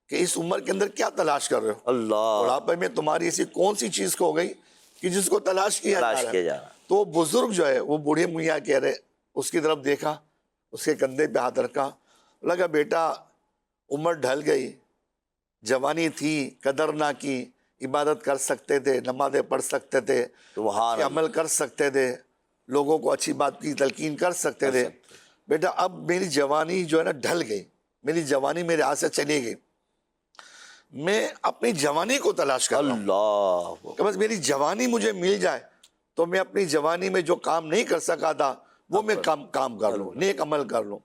کہ اس عمر کے اندر کیا تلاش کر رہے ہو؟ اللہ بڑھاپے میں تمہاری ایسی کون سی چیز کو ہو گئی کہ جس کو تلاش کیا تلاش جا کیا رہا جا ہے؟ رہا ہے۔ تو بزرگ جو ہے وہ بوڑھے میاں کہہ رہے، اس کی طرف دیکھا، اس کے کندھے پہ ہاتھ رکھا، لگا بیٹا عمر ڈھل گئی، جوانی تھی، قدر نہ کی، عبادت کر سکتے تھے، نمازیں پڑھ سکتے تھے، سبحان اللہ۔ عمل کر سکتے تھے، لوگوں کو اچھی بات کی تلقین کر سکتے تھے، بیٹا اب میری جوانی جو ہے نا ڈھل گئی، میری جوانی میرے ہاتھ سے چلی گئی، میں اپنی جوانی کو تلاش کر رہا ہوں اللہ کہ بس میری جوانی مجھے مل جائے تو میں اپنی جوانی میں جو کام نہیں کر سکا تھا وہ میں کام کر لوں، نیک عمل کر لوں۔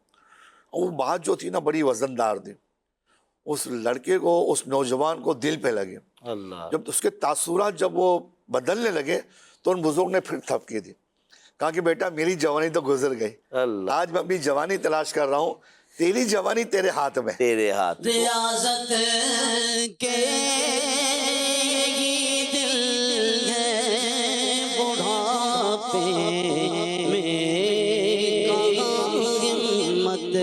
وہ بات جو تھی نا بڑی وزندار تھی، اس لڑکے کو، اس نوجوان کو دل پہ لگے۔ اللہ جب اس کے تاثرات جب وہ بدلنے لگے تو ان بزرگ نے پھر تھپکی دی، کہا کہ بیٹا میری جوانی تو گزر گئی، اللہ آج میں اپنی جوانی تلاش کر رہا ہوں، تیری جوانی تیرے ہاتھ میں۔ تیرے ہاتھ ریاضت کے ہی دل ہے بڑھاپے میں کہاں ہمت،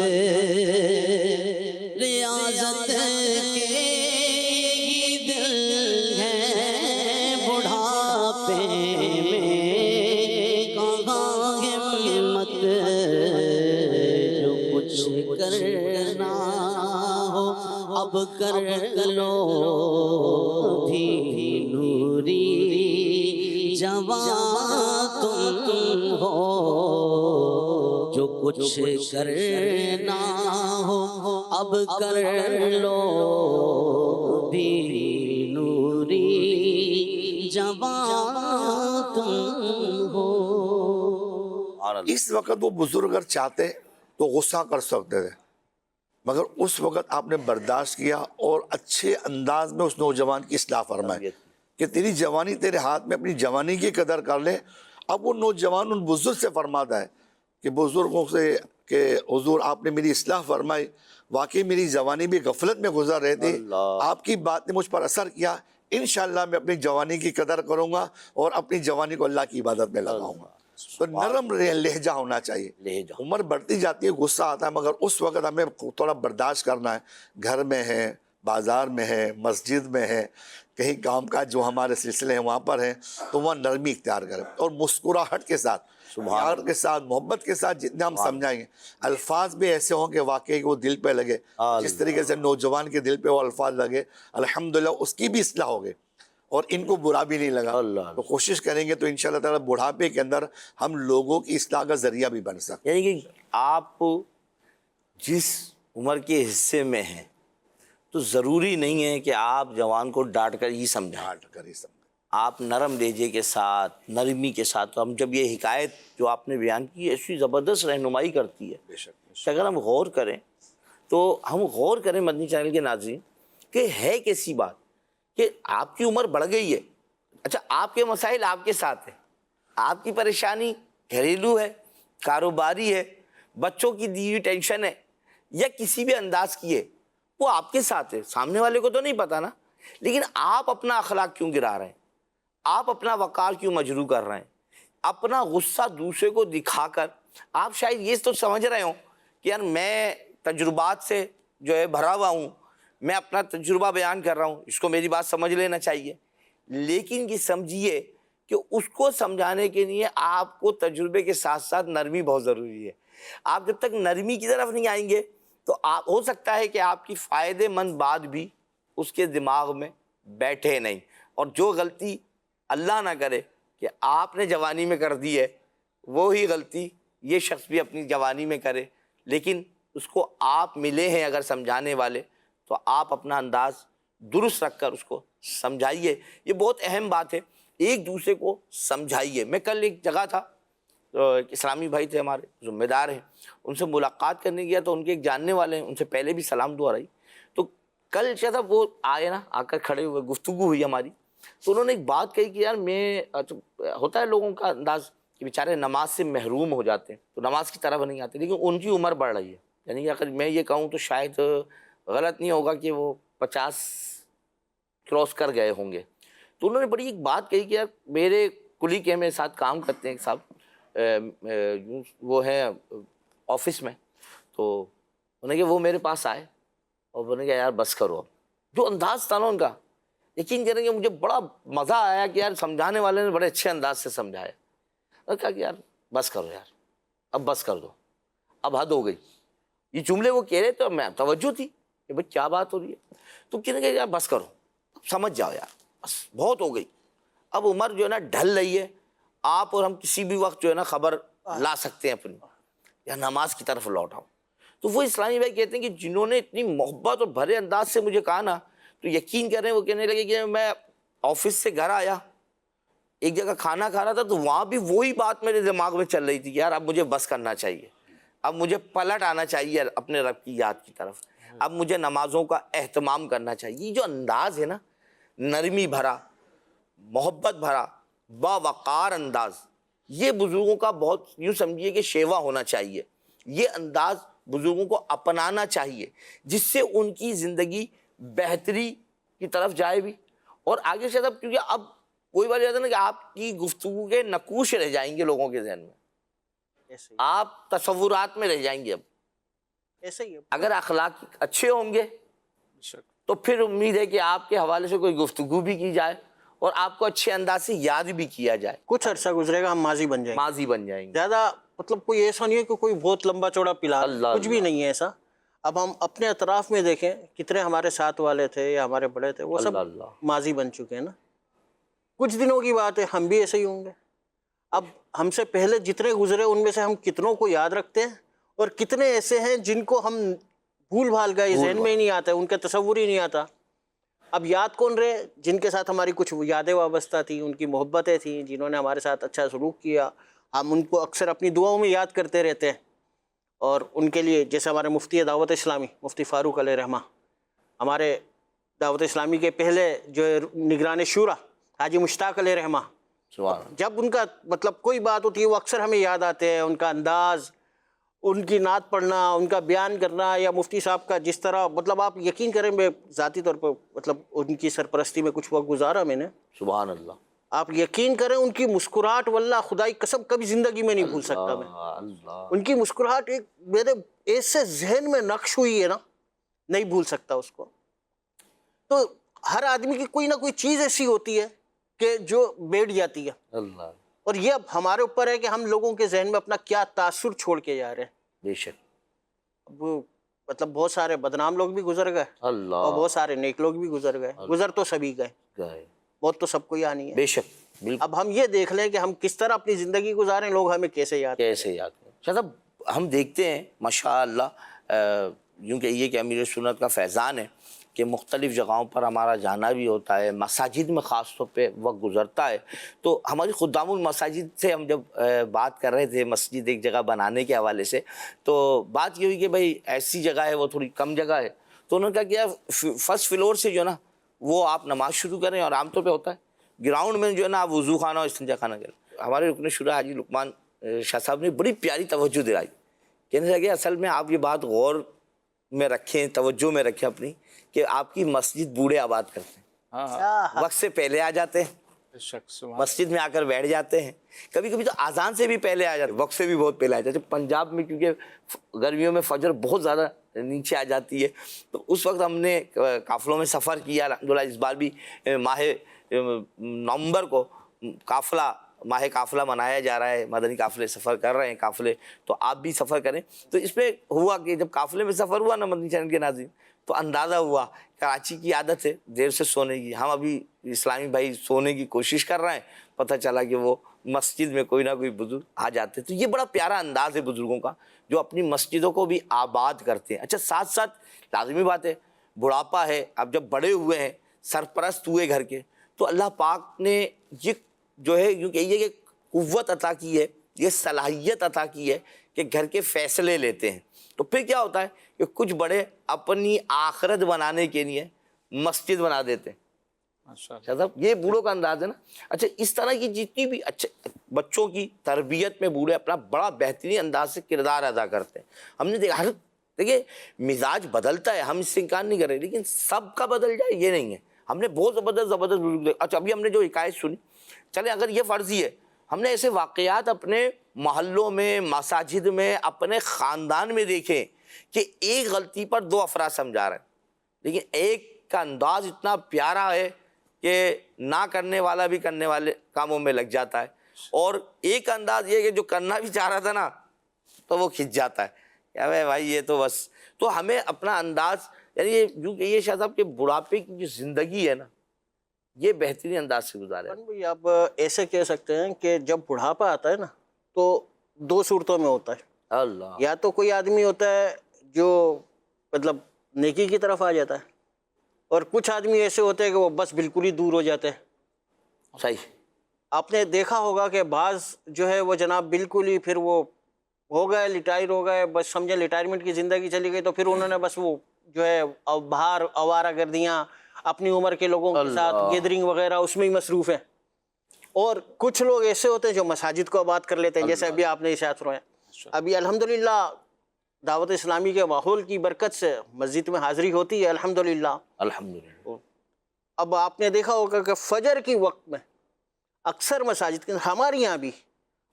ریاضت کے ہی دل ہے بڑھاپے میں کہاں ہمت، جو کچھ کرنا ہو اب کر لو بھی نوری جوان تم ہو، جو کچھ کرنا ہو اب کر لو بھی نوری جوان تم ہو۔ اس وقت وہ بزرگ اگر چاہتے تو غصہ کر سکتے تھے، مگر اس وقت آپ نے برداشت کیا اور اچھے انداز میں اس نوجوان کی اصلاح فرمائی کہ تیری جوانی تیرے ہاتھ میں، اپنی جوانی کی قدر کر لے۔ اب وہ نوجوان ان بزرگ سے فرماتا ہے کہ بزرگوں سے کہ حضور آپ نے میری اصلاح فرمائی، واقعی میری جوانی بھی غفلت میں گزر رہی تھی، آپ کی بات نے مجھ پر اثر کیا، انشاءاللہ میں اپنی جوانی کی قدر کروں گا اور اپنی جوانی کو اللہ کی عبادت میں لگاؤں گا۔ تو نرم لہجہ ہونا چاہیے۔ لہجہ عمر بڑھتی جاتی ہے، غصہ آتا ہے، مگر اس وقت ہمیں تھوڑا برداشت کرنا ہے۔ گھر میں ہے، بازار میں ہے، مسجد میں ہے، کہیں کام کاج جو ہمارے سلسلے ہیں وہاں پر ہیں، تو وہاں نرمی اختیار کریں اور مسکراہٹ کے ساتھ، پیار کے ساتھ، محبت کے ساتھ جتنے ہم سمجھائیں گے، الفاظ بھی ایسے ہوں کہ واقعی وہ دل پہ لگے۔ جس طریقے سے نوجوان کے دل پہ وہ الفاظ لگے، الحمدللہ اس کی بھی اصلاح ہو گئی اور ان کو برا بھی نہیں لگا۔ تو کوشش کریں گے تو انشاءاللہ تعالیٰ بڑھاپے کے اندر ہم لوگوں کی اصلاح کا ذریعہ بھی بن سکتے ہیں۔ یعنی کہ آپ جس عمر کے حصے میں ہیں تو ضروری نہیں ہے کہ آپ جوان کو ڈانٹ کر ہی سمجھائیں، ڈانٹ کر ہی سمجھیں۔ آپ نرم لہجے کے ساتھ، نرمی کے ساتھ۔ ہم جب یہ حکایت جو آپ نے بیان کی ایسی زبردست رہنمائی کرتی ہے بے شک کہ اگر ہم غور کریں تو ہم غور کریں مدنی چینل کے ناظرین کہ ہے کیسی بات کہ آپ کی عمر بڑھ گئی ہے، اچھا آپ کے مسائل آپ کے ساتھ ہیں، آپ کی پریشانی گھریلو ہے، کاروباری ہے، بچوں کی دی ہوئی ٹینشن ہے یا کسی بھی انداز کی ہے، وہ آپ کے ساتھ ہے، سامنے والے کو تو نہیں پتا نا، لیکن آپ اپنا اخلاق کیوں گرا رہے ہیں، آپ اپنا وقار کیوں مجروح کر رہے ہیں، اپنا غصہ دوسرے کو دکھا کر آپ شاید یہ تو سمجھ رہے ہوں کہ یار میں تجربات سے جو ہے بھرا ہوا ہوں، میں اپنا تجربہ بیان کر رہا ہوں، اس کو میری بات سمجھ لینا چاہیے، لیکن یہ سمجھیے کہ اس کو سمجھانے کے لیے آپ کو تجربے کے ساتھ ساتھ نرمی بہت ضروری ہے۔ آپ جب تک نرمی کی طرف نہیں آئیں گے تو آپ ہو سکتا ہے کہ آپ کی فائدے مند بات بھی اس کے دماغ میں بیٹھے نہیں، اور جو غلطی اللہ نہ کرے کہ آپ نے جوانی میں کر دی ہے وہی غلطی یہ شخص بھی اپنی جوانی میں کرے، لیکن اس کو آپ ملے ہیں اگر سمجھانے والے تو آپ اپنا انداز درست رکھ کر اس کو سمجھائیے۔ یہ بہت اہم بات ہے، ایک دوسرے کو سمجھائیے۔ میں کل ایک جگہ تھا، ایک اسلامی بھائی تھے ہمارے ذمہ دار ہیں، ان سے ملاقات کرنے گیا تو ان کے ایک جاننے والے ہیں، ان سے پہلے بھی سلام دعا رہی، تو کل کیا تھا وہ آئے نا، آ کر کھڑے ہوئے، گفتگو ہوئی ہماری، تو انہوں نے ایک بات کہی کہ یار میں ہوتا ہے لوگوں کا انداز کہ بیچارے نماز سے محروم ہو جاتے ہیں تو نماز کی طرف نہیں آتے، لیکن ان کی عمر بڑھ رہی ہے، یعنی اگر میں یہ کہوں تو شاید غلط نہیں ہوگا کہ وہ 50 کراس کر گئے ہوں گے. تو انہوں نے بڑی ایک بات کہی کہ یار میرے کلی کے میرے ساتھ کام کرتے ہیں ایک صاحب, وہ ہیں آفس میں, تو انہوں نے کہ وہ میرے پاس آئے اور انہوں نے کہا یار بس کرو. اب جو انداز تھا نا ان کا, یقین کریں گے مجھے بڑا مزہ آیا کہ یار سمجھانے والے نے بڑے اچھے انداز سے سمجھایا. اور کہا کہ یار بس کرو یار, اب بس کر دو, اب حد ہو گئی. یہ جملے وہ کہہ رہے تو میں توجہ تھی کہ بھائی کیا بات ہو رہی ہے. تو کہنے کہ یار بس کرو, سمجھ جاؤ یار, بس بہت ہو گئی. اب عمر جو ہے نا ڈھل رہی ہے, آپ اور ہم کسی بھی وقت جو ہے نا خبر لا سکتے ہیں اپنی, یا نماز کی طرف لوٹ آؤ. تو وہ اسلامی بھائی کہتے ہیں کہ جنہوں نے اتنی محبت اور بھرے انداز سے مجھے کہا نا, تو یقین کریں وہ کہنے لگے کہ میں آفس سے گھر آیا, ایک جگہ کھانا کھا رہا تھا, تو وہاں بھی وہی بات میرے دماغ میں چل رہی تھی کہ یار اب مجھے بس کرنا چاہیے, اب مجھے پلٹ آنا چاہیے اپنے رب کی یاد کی طرف, اب مجھے نمازوں کا اہتمام کرنا چاہیے. یہ جو انداز ہے نا, نرمی بھرا, محبت بھرا, باوقار انداز, یہ بزرگوں کا بہت یوں سمجھیے کہ شیوا ہونا چاہیے. یہ انداز بزرگوں کو اپنانا چاہیے, جس سے ان کی زندگی بہتری کی طرف جائے بھی. اور آگے سے اب کیونکہ اب کوئی بات جاتا ہے نا کہ آپ کی گفتگو کے نقوش رہ جائیں گے لوگوں کے ذہن میں, ایسے آپ تصورات میں رہ جائیں گے. اب ایسے ہی ہے. اگر اخلاق اچھے ہوں گے تو پھر امید ہے کہ آپ کے حوالے سے کوئی گفتگو بھی کی جائے اور آپ کو اچھے انداز سے یاد بھی کیا جائے. کچھ عرصہ گزرے گا ہم ماضی بن جائیں گے, ماضی بن جائیں گے. زیادہ مطلب کوئی ایسا نہیں ہے کہ کوئی بہت لمبا چوڑا پلان, اللہ کچھ بھی نہیں ہے ایسا. اب ہم اپنے اطراف میں دیکھیں کتنے ہمارے ساتھ والے تھے یا ہمارے بڑے تھے, وہ سب اللہ. ماضی بن چکے ہیں نا. کچھ دنوں کی بات ہے, ہم بھی ایسے ہی ہوں گے. اب ہم سے پہلے جتنے گزرے ان میں سے ہم کتنوں کو یاد رکھتے ہیں, اور کتنے ایسے ہیں جن کو ہم بھول بھال گئے, ذہن میں ہی نہیں آتا, ان کا تصور ہی نہیں آتا. اب یاد کون رہے؟ جن کے ساتھ ہماری کچھ یادیں وابستہ تھیں, ان کی محبتیں تھیں, جنہوں نے ہمارے ساتھ اچھا سلوک کیا. ہم ان کو اکثر اپنی دعاؤں میں یاد کرتے رہتے ہیں, اور ان کے لیے جیسے ہمارے مفتی دعوت اسلامی مفتی فاروق علیہ رحمہ, ہمارے دعوت اسلامی کے پہلے جو نگران شورا حاجی مشتاق علیہ رحمہ, جب ان کا مطلب کوئی بات ہوتی ہے وہ اکثر ہمیں یاد آتے ہیں. ان کا انداز, ان کی نعت پڑھنا, ان کا بیان کرنا, یا مفتی صاحب کا جس طرح, مطلب آپ یقین کریں میں ذاتی طور پر مطلب ان کی سرپرستی میں کچھ وقت گزارا میں نے, سبحان اللہ. آپ یقین کریں ان کی مسکراہٹ واللہ خدائی قسم کبھی زندگی میں نہیں بھول سکتا میں. اللہ. ان کی مسکراہٹ ایک میرے ایسے ذہن میں نقش ہوئی ہے نا, نہیں بھول سکتا اس کو. تو ہر آدمی کی کوئی نہ کوئی چیز ایسی ہوتی ہے کہ جو بیٹھ جاتی ہے, اللہ. اور یہ اب ہمارے اوپر ہے کہ ہم لوگوں کے ذہن میں اپنا کیا تاثر چھوڑ کے جا رہے ہیں. بے شک. اب مطلب بہت سارے بدنام لوگ بھی گزر گئے, اللہ. اور بہت سارے نیک لوگ بھی گزر گئے. گزر تو سبھی گئے, گئے. موت تو سب کو ہی آنی ہے. بے شک. بالکل. اب ہم یہ دیکھ لیں کہ ہم کس طرح اپنی زندگی گزاریں, لوگ ہمیں کیسے یاد کریں. کیسے یاد کریں. صاحب ہم دیکھتے ہیں ماشاء اللہ, یوں کہیے کہ امیر سنت کا فیضان ہے کہ مختلف جگہوں پر ہمارا جانا بھی ہوتا ہے, مساجد میں خاص طور پہ وقت گزرتا ہے. تو ہماری خدام المساجد سے ہم جب بات کر رہے تھے مسجد ایک جگہ بنانے کے حوالے سے, تو بات یہ ہوئی کہ بھائی ایسی جگہ ہے وہ تھوڑی کم جگہ ہے, تو انہوں نے کہا کہ یار فرسٹ فلور سے جو ہے نا وہ آپ نماز شروع کریں, اور عام طور پہ ہوتا ہے گراؤنڈ میں جو ہے نا آپ وضو خانہ اور استنجا خانہ کریں. ہمارے رکن شورا حاجی لقمان شاہ صاحب نے بڑی پیاری توجہ دلائی, کہنے لگے اصل میں آپ یہ بات غور میں رکھیں, توجہ میں رکھیں اپنی, کہ آپ کی مسجد بوڑھے آباد کرتے ہیں, وقت سے پہلے آ جاتے ہیں, مسجد میں آ کر بیٹھ جاتے ہیں, کبھی کبھی تو اذان سے بھی پہلے آ جاتے ہیں, وقت سے بھی بہت پہلے آ جاتے ہیں. پنجاب میں کیونکہ گرمیوں میں فجر بہت زیادہ نیچے آ جاتی ہے, تو اس وقت ہم نے قافلوں میں سفر کیا الحمدللہ. اس بار بھی ماہ نومبر کو ماہ قافلہ منایا جا رہا ہے, مدنی قافلے سفر کر رہے ہیں قافلے, تو آپ بھی سفر کریں. تو اس میں ہوا کہ جب قافلے میں سفر ہوا نا مدنی چینل کے ناظرین, تو اندازہ ہوا کراچی کی عادت ہے دیر سے سونے کی, ہم ابھی اسلامی بھائی سونے کی کوشش کر رہے ہیں, پتہ چلا کہ وہ مسجد میں کوئی نہ کوئی بزرگ آ جاتے. تو یہ بڑا پیارا انداز ہے بزرگوں کا, جو اپنی مسجدوں کو بھی آباد کرتے ہیں. اچھا ساتھ ساتھ لازمی بات ہے, بڑھاپا ہے, اب جب بڑے ہوئے ہیں, سرپرست ہوئے گھر کے, تو اللہ پاک نے یہ جو ہے یوں کہیے کہ قوت عطا کی ہے, یہ صلاحیت عطا کی ہے کہ گھر کے فیصلے لیتے ہیں. تو پھر کیا ہوتا ہے کہ کچھ بڑے اپنی آخرت بنانے کے لیے مسجد بنا دیتے ہیں. صاحب یہ بوڑھوں کا انداز ہے نا. اچھا اس طرح کی جتنی بھی اچھے بچوں کی تربیت میں بوڑھے اپنا بڑا بہترین انداز سے کردار ادا کرتے ہیں. ہم نے دیکھا, دیکھیے مزاج بدلتا ہے, ہم اس سے انکار نہیں کر رہے, لیکن سب کا بدل جائے یہ نہیں ہے. ہم نے بہت زبردست بزرگ دیکھے. اچھا ابھی ہم نے جو حکایت سنی, چلے اگر یہ فرضی ہے, ہم نے ایسے واقعات اپنے محلوں میں, مساجد میں, اپنے خاندان میں دیکھے کہ ایک غلطی پر 2 افراد سمجھا رہے ہیں, لیکن ایک کا انداز اتنا پیارا ہے کہ نہ کرنے والا بھی کرنے والے کاموں میں لگ جاتا ہے, اور ایک انداز یہ کہ جو کرنا بھی چاہ رہا تھا نا تو وہ کھنچ جاتا ہے. کیا بھائی یہ تو بس, تو ہمیں اپنا انداز, یعنی یہ شاہ صاحب کہ بڑھاپے کی جو زندگی ہے نا یہ بہترین انداز سے گزارے. بھائی آپ ایسے کہہ سکتے ہیں کہ جب بڑھاپا آتا ہے نا تو 2 صورتوں میں ہوتا ہے. اللہ, یا تو کوئی آدمی ہوتا ہے جو مطلب نیکی کی طرف آ جاتا ہے, اور کچھ آدمی ایسے ہوتے ہیں کہ وہ بس بالکل ہی دور ہو جاتے ہیں. صحیح. آپ نے دیکھا ہوگا کہ بعض جو ہے وہ جناب بالکل ہی پھر وہ ہو گئے, ریٹائر ہو گئے, بس سمجھے ریٹائرمنٹ کی زندگی چلی گئی, تو پھر انہوں نے بس وہ جو ہے باہر آوارہ گردیاں اپنی عمر کے لوگوں کے ساتھ گیدرنگ وغیرہ اس میں ہی مصروف ہیں. اور کچھ لوگ ایسے ہوتے ہیں جو مساجد کو آباد کر لیتے ہیں, جیسے ابھی آپ نے ارشاد فرمایا. ابھی الحمدللہ دعوت اسلامی کے ماحول کی برکت سے مسجد میں حاضری ہوتی ہے الحمدللہ. الحمدللہ. اب آپ نے دیکھا ہوگا کہ فجر کی وقت میں اکثر مساجد کے اندر, ہمارے یہاں بھی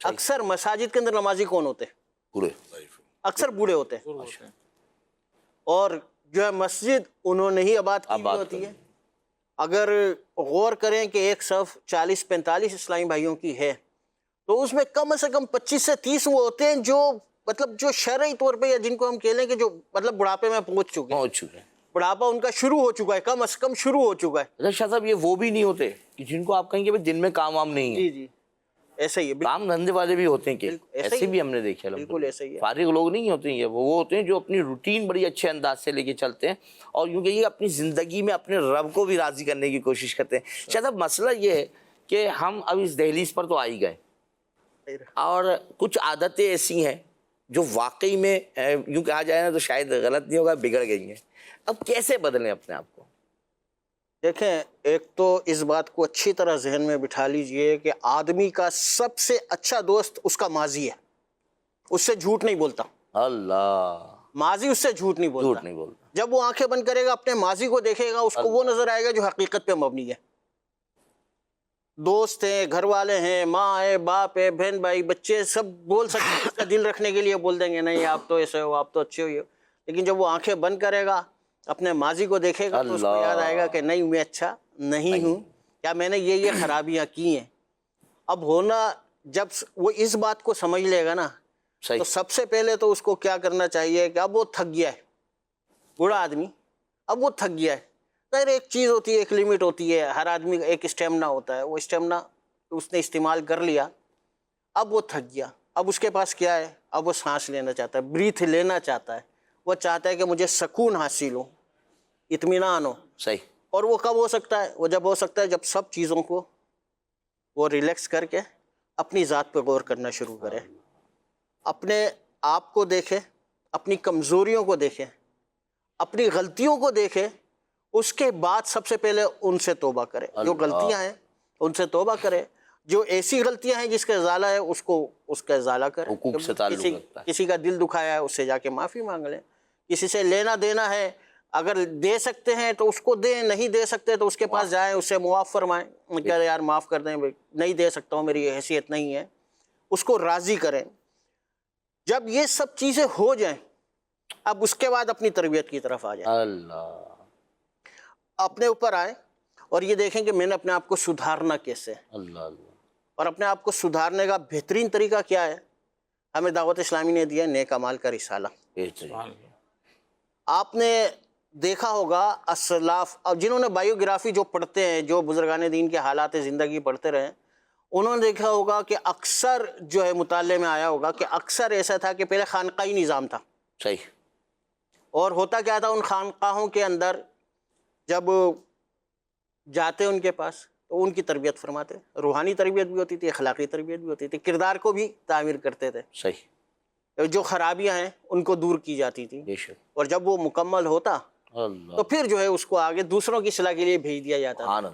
اکثر مساجد کے اندر نمازی کون ہوتے ہیں؟ پورے اکثر بوڑھے ہوتے ہیں, اور جو ہے مسجد انہوں نے ہی آباد کی ہوتی ہے. اگر غور کریں کہ ایک صف 40-45 اسلامی بھائیوں کی ہے تو اس میں کم سے کم 25 سے 30 وہ ہوتے ہیں جو مطلب جو شرعی طور پہ, یا جن کو ہم کہہ لیں کہ جو مطلب بڑھاپے میں پہنچ چکے ہیں, بڑھاپا ان کا شروع ہو چکا ہے, کم از کم شروع ہو چکا ہے. شاہ صاحب یہ وہ بھی نہیں ہوتے کہ جن کو آپ کہیں گے دن میں کام وام نہیں ہے. جی ایسا ہی ہے, کام دھندے والے بھی ہوتے ہیں کہ ایسے بھی ہم نے دیکھے. بالکل ایسا ہی ہے. فارغ لوگ نہیں ہوتے ہیں, وہ ہوتے ہیں جو اپنی روٹین بڑی اچھے انداز سے لے کے چلتے ہیں, اور یوں کہ یہ اپنی زندگی میں اپنے رب کو بھی راضی کرنے کی کوشش کرتے ہیں. شاید اب مسئلہ یہ ہے کہ ہم اب اس دہلیز پر تو آ ہی گئے, اور کچھ عادتیں ایسی ہیں جو واقعی میں یوں کہا جائے نا تو شاید غلط نہیں ہوگا, بگڑ گئی ہیں. اب کیسے بدلیں اپنے آپ کو؟ دیکھیں, ایک تو اس بات کو اچھی طرح ذہن میں بٹھا لیجئے کہ آدمی کا سب سے اچھا دوست اس کا ماضی ہے, اس سے جھوٹ نہیں بولتا. اللہ, ماضی اس سے جھوٹ نہیں بولتا. جب وہ آنکھیں بند کرے گا اپنے ماضی کو دیکھے گا, اس کو وہ نظر آئے گا جو حقیقت پہ مبنی ہے. دوست ہیں, گھر والے ہیں, ماں ہے, باپ ہے, بہن بھائی, بچے, سب بول سکتے ہیں, اس کا دل رکھنے کے لیے بول دیں گے نہیں آپ تو ایسے ہو, آپ تو اچھے ہو. لیکن جب وہ آنکھیں بند کرے گا, اپنے ماضی کو دیکھے گا, تو اس کو یاد آئے گا کہ نہیں میں اچھا نہیں ہوں, یا میں نے یہ خرابیاں کی ہیں. اب ہونا, جب وہ اس بات کو سمجھ لے گا نا, تو سب سے پہلے تو اس کو کیا کرنا چاہیے کہ اب وہ تھک گیا ہے, بوڑھا آدمی اب وہ تھک گیا ہے. خیر ایک چیز ہوتی ہے, ایک لیمٹ ہوتی ہے, ہر آدمی کا ایک اسٹیمنا ہوتا ہے, وہ اسٹیمنا اس نے استعمال کر لیا, اب وہ تھک گیا. اب اس کے پاس کیا ہے, اب وہ سانس لینا چاہتا ہے, بریتھ لینا چاہتا ہے. وہ چاہتا ہے کہ مجھے سکون حاصل ہو, اطمینان ہو. صحیح. اور وہ کب ہو سکتا ہے؟ وہ جب ہو سکتا ہے جب سب چیزوں کو وہ ریلیکس کر کے اپنی ذات پہ غور کرنا شروع کرے, اپنے آپ کو دیکھے, اپنی کمزوریوں کو دیکھے, اپنی غلطیوں کو دیکھے. اس کے بعد سب سے پہلے ان سے توبہ کرے. جو غلطیاں ہیں ان سے توبہ کرے. جو ایسی غلطیاں ہیں جس کا ازالہ ہے اس کو اس کا ازالہ کرے. حقوق سے تعلق رکھتا ہے. کسی کا دل دکھایا ہے اس سے جا کے معافی مانگ لیں. کسی سے لینا دینا ہے, اگر دے سکتے ہیں تو اس کو دیں, نہیں دے سکتے تو اس کے پاس جائیں, اس سے معاف فرمائیں کہ یار معاف کر دیں, نہیں دے سکتا ہوں, میری حیثیت نہیں ہے. اس کو راضی کریں. جب یہ سب چیزیں ہو جائیں, اب اس کے بعد اپنی تربیت کی طرف آ جائیں. اللہ, اپنے اوپر آئیں اور یہ دیکھیں کہ میں نے اپنے آپ کو سدھارنا کیسے. اللہ, اور اپنے آپ کو سدھارنے کا بہترین طریقہ کیا ہے؟ ہمیں دعوت اسلامی نے دیا نیک اعمال کا رسالہ. آپ نے دیکھا ہوگا اسلاف, اب جنہوں نے بایوگرافی جو پڑھتے ہیں, جو بزرگان دین کے حالات زندگی پڑھتے رہے, انہوں نے دیکھا ہوگا کہ اکثر جو ہے مطالعے میں آیا ہوگا کہ اکثر ایسا تھا کہ پہلے خانقاہی نظام تھا. صحیح. اور ہوتا کیا تھا, ان خانقاہوں کے اندر جب جاتے ان کے پاس تو ان کی تربیت فرماتے, روحانی تربیت بھی ہوتی تھی, اخلاقی تربیت بھی ہوتی تھی, کردار کو بھی تعمیر کرتے تھے. صحیح. جو خرابیاں ہیں ان کو دور کی جاتی تھی, بے شک. اور جب وہ مکمل ہوتا تو پھر جو ہے اس کو آگے دوسروں کی اصلاح کے لیے بھیج دیا جاتا تھا.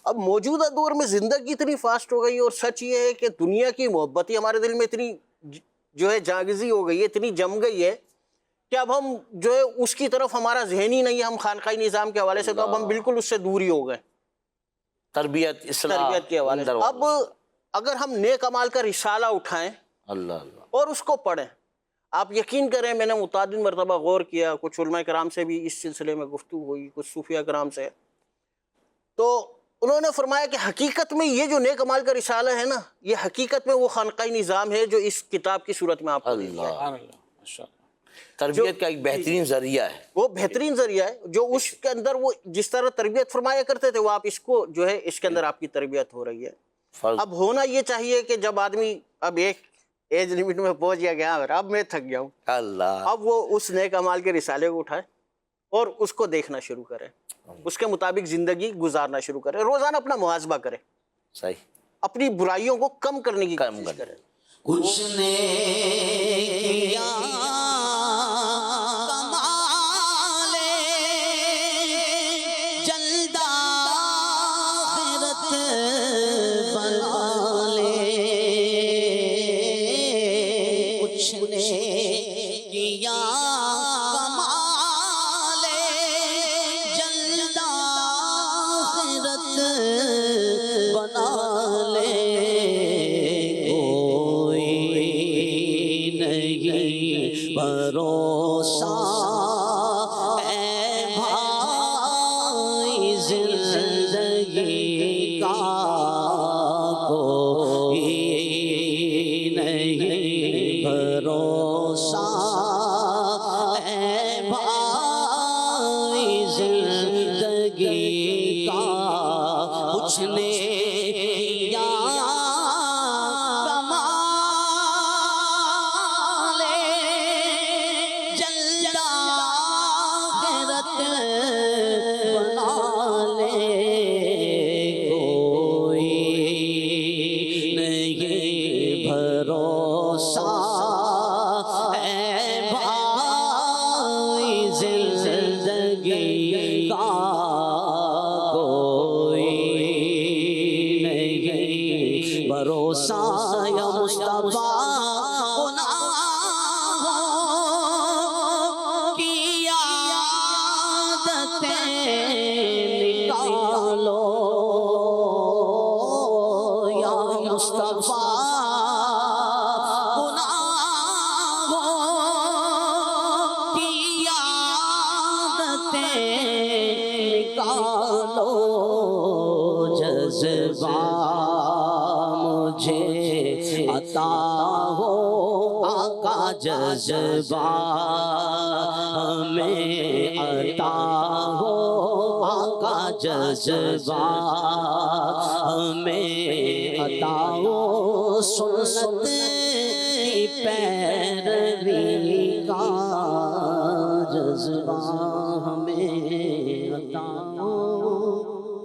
اب موجودہ دور میں زندگی اتنی فاسٹ ہو گئی, اور سچ یہ ہے کہ دنیا کی محبت ہی ہمارے دل میں اتنی جو ہے جاگزی ہو گئی ہے, اتنی جم گئی ہے کہ اب ہم جو ہے اس کی طرف ہمارا ذہن ہی نہیں ہے، ہم خانقاہی نظام کے حوالے سے تو اب ہم بالکل اس سے دور ہی ہو گئے، تربیت اصلاح تربیت کے حوالے سے۔ اب اگر ہم نیک اعمال کا رسالہ اٹھائیں اللہ اللہ اور اس کو پڑھیں، آپ یقین کریں میں نے متعدد مرتبہ غور کیا، کچھ علماء کرام سے بھی اس سلسلے میں گفتگو ہوئی، کچھ صوفیہ کرام سے، تو انہوں نے فرمایا کہ حقیقت میں یہ جو نیک اعمال کا رسالہ ہے نا، یہ حقیقت میں وہ خانقاہی نظام ہے جو اس کتاب کی صورت میں آپ کو اللہ سبحان اللہ، ماشاء اللہ۔ تربیت کا ایک بہترین ذریعہ ہے، وہ بہترین ذریعہ ہے، جو اس کے اندر وہ جس طرح تربیت فرمایا کرتے تھے وہ آپ اس کو جو ہے اس کے اندر آپ کی تربیت ہو رہی ہے۔ فرض اب ہونا یہ چاہیے کہ جب آدمی اب ایک ایج لمٹ میں پہنچ گیا اب میں تھک گیا ہوں، اللہ اب وہ اس نیک اعمال کے رسالے کو اٹھائے اور اس کو دیکھنا شروع کرے، اس کے مطابق زندگی گزارنا شروع کرے، روزانہ اپنا محاسبہ کرے، صحیح اپنی برائیوں کو کم کرنے کی کم کوشش کرے۔ کرے۔ کچھ نے کیا کمالے جلد آخرت بنا لے، کچھ نے کیا کمالے جلد آخرت بنا لے، بھروسہ اے بھائی زندگی کا کوئی نہیں، بھروسہ اے بھائی زندگی کا، کچھ نے کیا بھروسہ یا مصطفیٰ گناہوں کی عادتیں نکالو، یا مصطفیٰ گناہوں کی عادتیں نکالو، جذبہ مجھے عطا ہو آقا، جذبہ ہمیں عطا ہو آقا، جذبہ ہمیں عطا ہو، سنت کی پیروی کا جذبہ ہمیں عطا ہو۔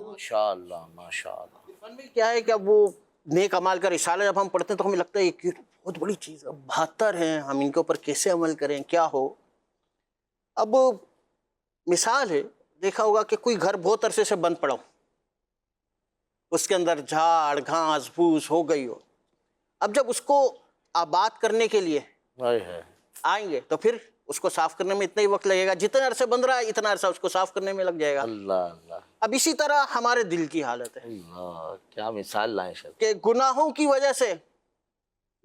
ماشاء اللہ ماشاء اللہ۔ فن میں کیا ہے کہ اب وہ نیک اعمال کا رسالہ جب ہم پڑھتے ہیں تو ہمیں لگتا ہے کہ بہت بڑی چیز ہے، 72 ہیں، ہم ان کے اوپر کیسے عمل کریں، کیا ہو۔ اب مثال ہے، دیکھا ہوگا کہ کوئی گھر بہت عرصے سے بند پڑا ہو، اس کے اندر جھاڑ گھاس پھوس ہو گئی ہو، اب جب اس کو آباد کرنے کے لیے آئیں گے تو پھر اس کو صاف کرنے میں اتنا ہی وقت لگے گا، جتنے عرصے بند رہا ہے اتنا عرصہ اس کو صاف کرنے میں لگ جائے گا۔ اللہ اللہ اب اسی طرح ہمارے دل کی حالت ہے اللہ، کیا مثال لائیں شاید، کہ گناہوں کی وجہ سے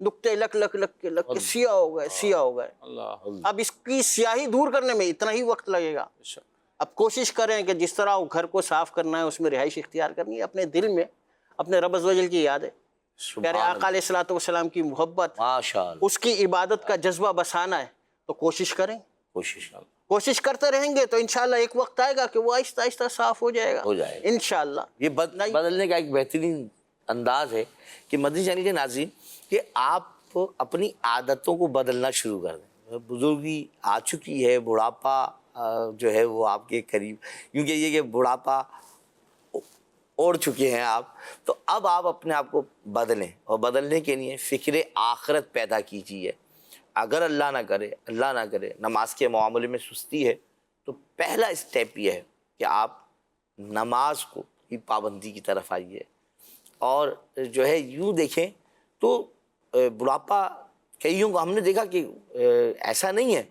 نقطے لک لک لک کے لک کے سیاہ ہو گئے، سیاہ ہو گئے۔ اللہ اب اس کی سیاہی دور کرنے میں اتنا ہی وقت لگے گا۔ اب کوشش کریں کہ جس طرح وہ گھر کو صاف کرنا ہے، اس میں رہائش اختیار کرنی ہے، اپنے دل میں اپنے رب عز و جل کی یاد ہے، پیارے آقا علیہ الصلوۃ والسلام کی محبت، ماشاء اللہ، اس کی عبادت کا جذبہ بسانا ہے، تو کوشش کریں، کوشش کرتے رہیں گے تو انشاءاللہ ایک وقت آئے گا کہ وہ آہستہ آہستہ صاف ہو جائے گا، انشاءاللہ۔ یہ بدلنے کا ایک بہترین انداز ہے کہ مدنی چینل کے ناظرین کہ آپ اپنی عادتوں کو بدلنا شروع کر دیں۔ بزرگی آ چکی ہے، بڑھاپا جو ہے وہ آپ کے قریب، کیونکہ یہ کہ بڑھاپا اوڑھ چکے ہیں آپ، تو اب آپ اپنے آپ کو بدلیں، اور بدلنے کے لیے فکر آخرت پیدا کیجیے۔ اگر اللہ نہ کرے نماز کے معاملے میں سستی ہے تو پہلا اسٹیپ یہ ہے کہ آپ نماز کو کی پابندی کی طرف آئیے، اور جو ہے یوں دیکھیں تو بڑھاپا کئیوں کو ہم نے دیکھا کہ ایسا نہیں ہے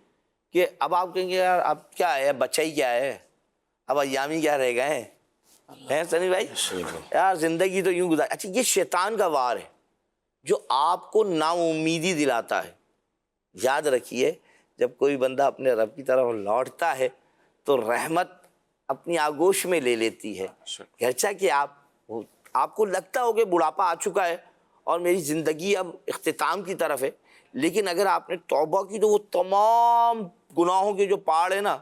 کہ اب آپ کہیں گے یار اب کیا ہے، بچہ ہی کیا ہے، اب ایامی کیا رہ گئے ہیں سنی بھائی، یار زندگی تو یوں گزار. اچھا یہ شیطان کا وار ہے جو آپ کو نا امیدی دلاتا ہے. یاد رکھیے جب کوئی بندہ اپنے رب کی طرف لوٹتا ہے تو رحمت اپنی آگوش میں لے لیتی ہے. گرچہ کہ آپ کو لگتا ہو کہ بڑھاپا آ چکا ہے اور میری زندگی اب اختتام کی طرف ہے، لیکن اگر آپ نے توبہ کی تو وہ تمام گناہوں کے جو پہاڑ ہے نا،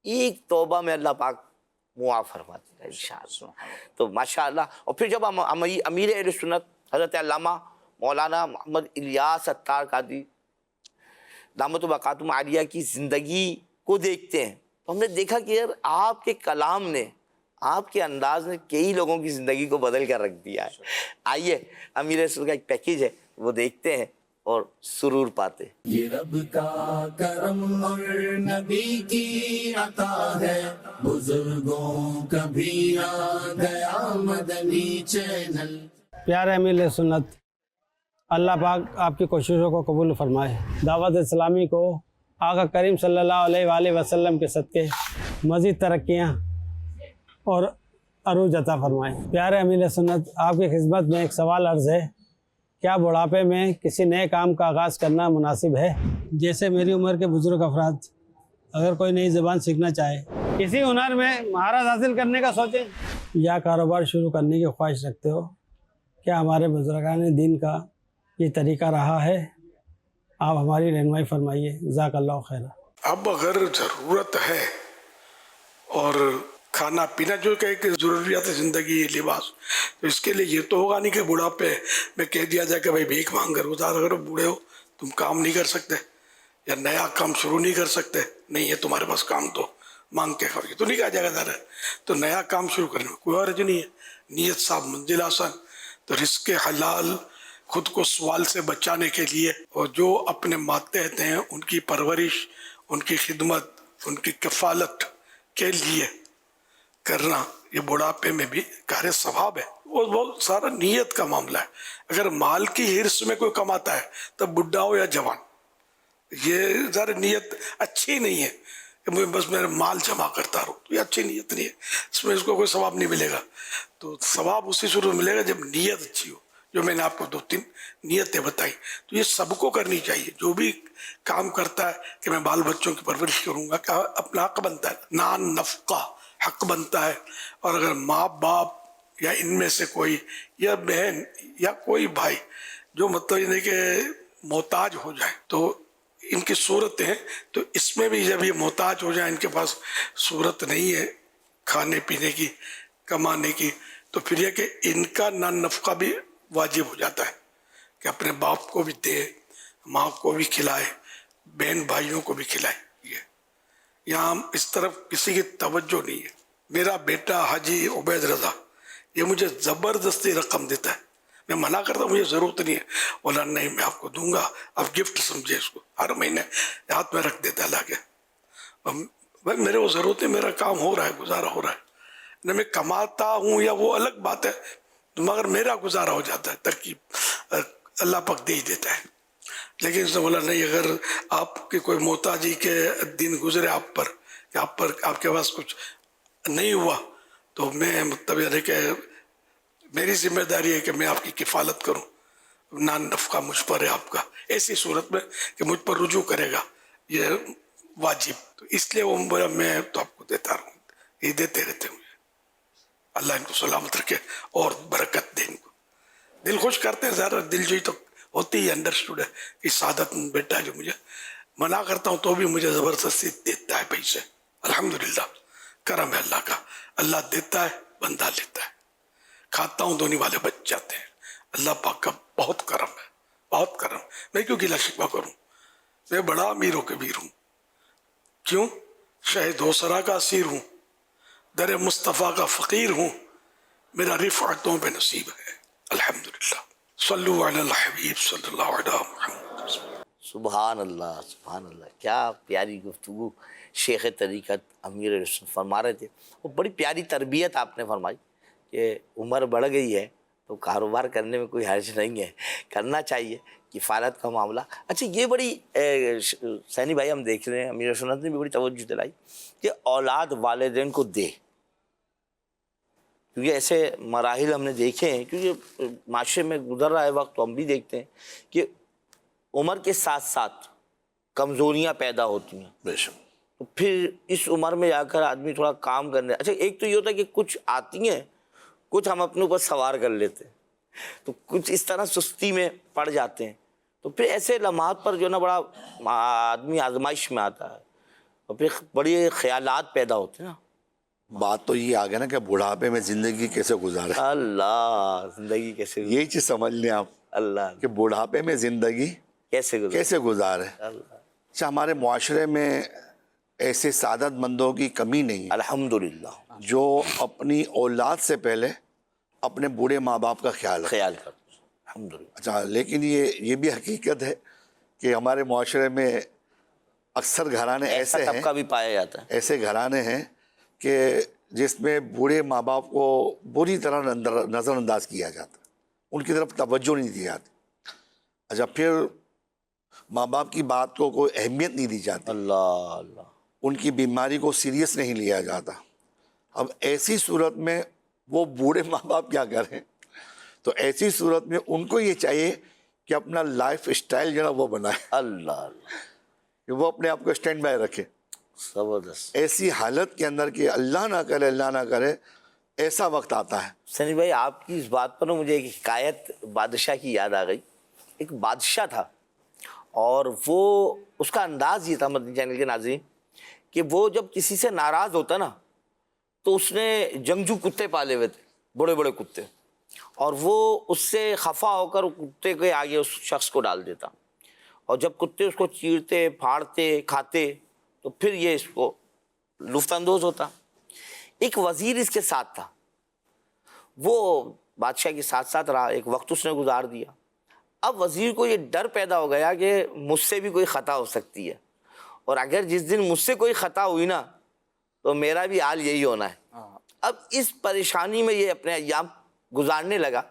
ایک توبہ میں اللہ پاک معاف فرماتے ہیں انشاءاللہ. تو ماشاءاللہ. اور پھر جب ہم امیر اہل سنت حضرت علامہ مولانا محمد الیاس اتار قادری دامت بقاتم عالیہ کی زندگی کو دیکھتے ہیں تو ہم نے دیکھا کہ یار آپ کے کلام نے، آپ کے انداز نے کئی لوگوں کی زندگی کو بدل کر رکھ دیا ہے. آئیے امیر رسول کا ایک پیکیج ہے وہ دیکھتے ہیں اور سرور پاتے. یہ رب کا کرم اور نبی کی عطا ہے، بزرگوں کا بھی آ گیا مدنی چینل. پیارے امیر سنت، اللہ پاک آپ کی کوششوں کو قبول فرمائے. دعوت اسلامی کو آقا کریم صلی اللہ علیہ وآلہ وسلم کے صدقے مزید ترقیاں اور عروج عطا فرمائے. پیارے امیر سنت، آپ کی خدمت میں ایک سوال عرض ہے، کیا بڑھاپے میں کسی نئے کام کا آغاز کرنا مناسب ہے؟ جیسے میری عمر کے بزرگ افراد اگر کوئی نئی زبان سیکھنا چاہے، کسی ہنر میں مہارت حاصل کرنے کا سوچیں یا کاروبار شروع کرنے کی خواہش رکھتے ہو، کیا ہمارے بزرگان دین کا یہ طریقہ رہا ہے؟ آپ ہماری رہنمائی فرمائیے، جزاک اللہ خیر. اب اگر ضرورت ہے اور کھانا پینا جو کہ ایک ضروریات زندگی، لباس، تو اس کے لیے یہ تو ہوگا نہیں کہ بڑھاپے میں کہہ دیا جائے کہ بھائی بھیک مانگ کر گزار. اگر بوڑھے ہو تم کام نہیں کر سکتے یا نیا کام شروع نہیں کر سکتے، نہیں ہے تمہارے پاس کام تو مانگ کے کھاؤ، تو نہیں کہا جائے گا ذرا. تو نیا کام شروع کرنے میں کوئی حرج نہیں ہے. نیت صاف منزل آسان. تو رزق حلال خود کو سوال سے بچانے کے لیے اور جو اپنے ماتحت ہیں ان کی پرورش، ان کی خدمت، ان کی کفالت کے لیے کرنا، یہ بڑھاپے میں بھی کار ثواب ہے. وہ بہت سارا نیت کا معاملہ ہے. اگر مال کی ہرس میں کوئی کماتا ہے تب بڈھا ہو یا جوان، یہ ذرا نیت اچھی نہیں ہے کہ مجھے بس میرا مال جمع کرتا رہو، تو یہ اچھی نیت نہیں ہے. اس میں اس کو کوئی ثواب نہیں ملے گا. تو ثواب اسی صورت ملے گا جب نیت اچھی ہو، جو میں نے آپ کو 2-3 نیتیں بتائی. تو یہ سب کو کرنی چاہیے. جو بھی کام کرتا ہے کہ میں بال بچوں کی پرورش کروں گا، کہ اپنا حق بنتا ہے، نان نفقہ حق بنتا ہے. اور اگر ماں باپ یا ان میں سے کوئی یا بہن یا کوئی بھائی جو مطلب یہ کہ محتاج ہو جائے، تو ان کی صورتیں ہیں، تو اس میں بھی جب یہ محتاج ہو جائیں، ان کے پاس صورت نہیں ہے کھانے پینے کی، کمانے کی، تو پھر یہ کہ ان کا نان نفقہ بھی واجب ہو جاتا ہے کہ اپنے باپ کو بھی دے، ماں کو بھی کھلائے، بہن بھائیوں کو بھی کھلائے. یہاں اس طرف کسی کی توجہ نہیں ہے. میرا بیٹا حاجی عبید رضا یہ مجھے زبردستی رقم دیتا ہے. میں منع کرتا ہوں، مجھے ضرورت نہیں ہے. بولا نہیں میں آپ کو دوں گا، آپ گفٹ سمجھے اس کو. ہر مہینے ہاتھ میں رکھ دیتا ہے لا کے. بھائی میرے وہ ضرورت ہے، میرا کام ہو رہا ہے، گزارا ہو رہا ہے. نہ میں کماتا ہوں یا وہ الگ بات ہے، مگر میرا گزارا ہو جاتا ہے. ترکیب اللہ پاک دے ہی دیتا ہے. لیکن اس نے بولا نہیں، اگر آپ کی کوئی محتاجی کے دن گزرے آپ پر، کہ آپ کے پاس کچھ نہیں ہوا، تو میں مطلب یہ کہ میری ذمہ داری ہے کہ میں آپ کی کفالت کروں. نان نفقہ مجھ پر ہے آپ کا. ایسی صورت میں کہ مجھ پر رجوع کرے گا، یہ واجب. تو اس لیے وہ بولا میں تو آپ کو دیتا رہوں. یہ دیتے رہتے ہوں. اللہ ان کو سلامت رکھے اور برکت دے ان کو. دل خوش کرتے ہیں، ذرا دل جوئی تو ہوتی ہی انڈرسٹوڈ ہے کہ سعادت بیٹا جو مجھے منع کرتا ہوں تو بھی مجھے زبردستی دیتا ہے پیسے. الحمدللہ کرم ہے اللہ کا. اللہ دیتا ہے، بندہ لیتا ہے. کھاتا ہوں دونی والے بچ جاتے ہیں. اللہ پاک کا بہت کرم ہے، بہت کرم. میں کیوں گلا شکوہ کروں؟ میں بڑا امیر و کبیر ہوں. کیوں؟ شہید حوصرہ کا اسیر ہوں، در مصطفیٰ کا فقیر ہوں. میرا رفعتوں پہ نصیب ہے الحمدللہ. صلو علی الحبیب صلی اللہ علیہ محمد. سبحان اللہ، سبحان اللہ. کیا پیاری گفتگو شیخ طریقت امیر رسول فرما رہے تھے. وہ بڑی پیاری تربیت آپ نے فرمائی کہ عمر بڑھ گئی ہے تو کاروبار کرنے میں کوئی حرج نہیں ہے، کرنا چاہیے، کفالت کا معاملہ۔ اچھا یہ بڑی سینی بھائی ہم دیکھ رہے ہیں، امیر سنت نے بھی بڑی توجہ دلائی کہ اولاد والدین کو دے، کیونکہ ایسے مراحل ہم نے دیکھے ہیں، کیونکہ معاشرے میں گزر رہا ہے وقت تو ہم بھی دیکھتے ہیں کہ عمر کے ساتھ ساتھ کمزوریاں پیدا ہوتی ہیں، بے شک۔ تو پھر اس عمر میں جا کر آدمی تھوڑا کام کرنے، اچھا ایک تو یہ ہوتا ہے کہ کچھ آتی ہیں، کچھ ہم اپنے اوپر سوار کر لیتے ہیں، تو کچھ اس طرح سستی میں پڑ جاتے ہیں، تو پھر ایسے لمحات پر جو نا بڑا آدمی آزمائش میں آتا ہے، اور پھر بڑی خیالات پیدا ہوتے ہیں نا۔ بات تو یہ آ گیا نا کہ بڑھاپے میں زندگی کیسے گزارے، اللہ زندگی کیسے یہی چیز سمجھ لیں آپ اللہ کہ بڑھاپے میں زندگی کیسے گزارے۔ اللہ اچھا ہمارے معاشرے میں ایسے سعادت مندوں کی کمی نہیں ہے الحمدللہ جو اپنی اولاد سے پہلے اپنے بوڑھے ماں باپ کا خیال رکھیں۔ خیال کر الحمدللہ۔ اچھا لیکن یہ بھی حقیقت ہے کہ ہمارے معاشرے میں اکثر گھرانے ایسا ایسے ہیں، طبقہ بھی پایا جاتا ہے، ایسے گھرانے ہیں کہ جس میں بوڑھے ماں باپ کو بری طرح نظر انداز کیا جاتا ہے، ان کی طرف توجہ نہیں دی جاتی۔ اچھا پھر ماں باپ کی بات کو کوئی اہمیت نہیں دی جاتی، اللہ اللہ، ان کی بیماری کو سیریس نہیں لیا جاتا۔ اب ایسی صورت میں وہ بوڑھے ماں باپ کیا کریں؟ تو ایسی صورت میں ان کو یہ چاہیے کہ اپنا لائف اسٹائل جو ہے وہ بنائے، اللہ اللہ، کہ وہ اپنے آپ کو اسٹینڈ بائی رکھے زبردست۔ ایسی حالت کے اندر کہ اللہ نہ کرے ایسا وقت آتا ہے۔ سنی بھائی آپ کی اس بات پر مجھے ایک حکایت بادشاہ کی یاد آ گئی۔ ایک بادشاہ تھا اور وہ اس کا انداز یہ تھا مدنی چینل کے ناظرین کہ وہ جب کسی سے ناراض ہوتا نا تو اس نے جنگجو کتے پالے ہوئے تھے، بڑے بڑے کتے، اور وہ اس سے خفا ہو کر کتے کے آگے اس شخص کو ڈال دیتا، اور جب کتے اس کو چیرتے پھاڑتے کھاتے تو پھر یہ اس کو لطف اندوز ہوتا۔ ایک وزیر اس کے ساتھ تھا، وہ بادشاہ کے ساتھ ساتھ رہا، ایک وقت اس نے گزار دیا۔ اب وزیر کو یہ ڈر پیدا ہو گیا کہ مجھ سے بھی کوئی خطا ہو سکتی ہے، اور اگر جس دن مجھ سے کوئی خطا ہوئی نا تو میرا بھی حال یہی ہونا ہے۔ اب اس پریشانی میں یہ اپنے ایام گزارنے لگا،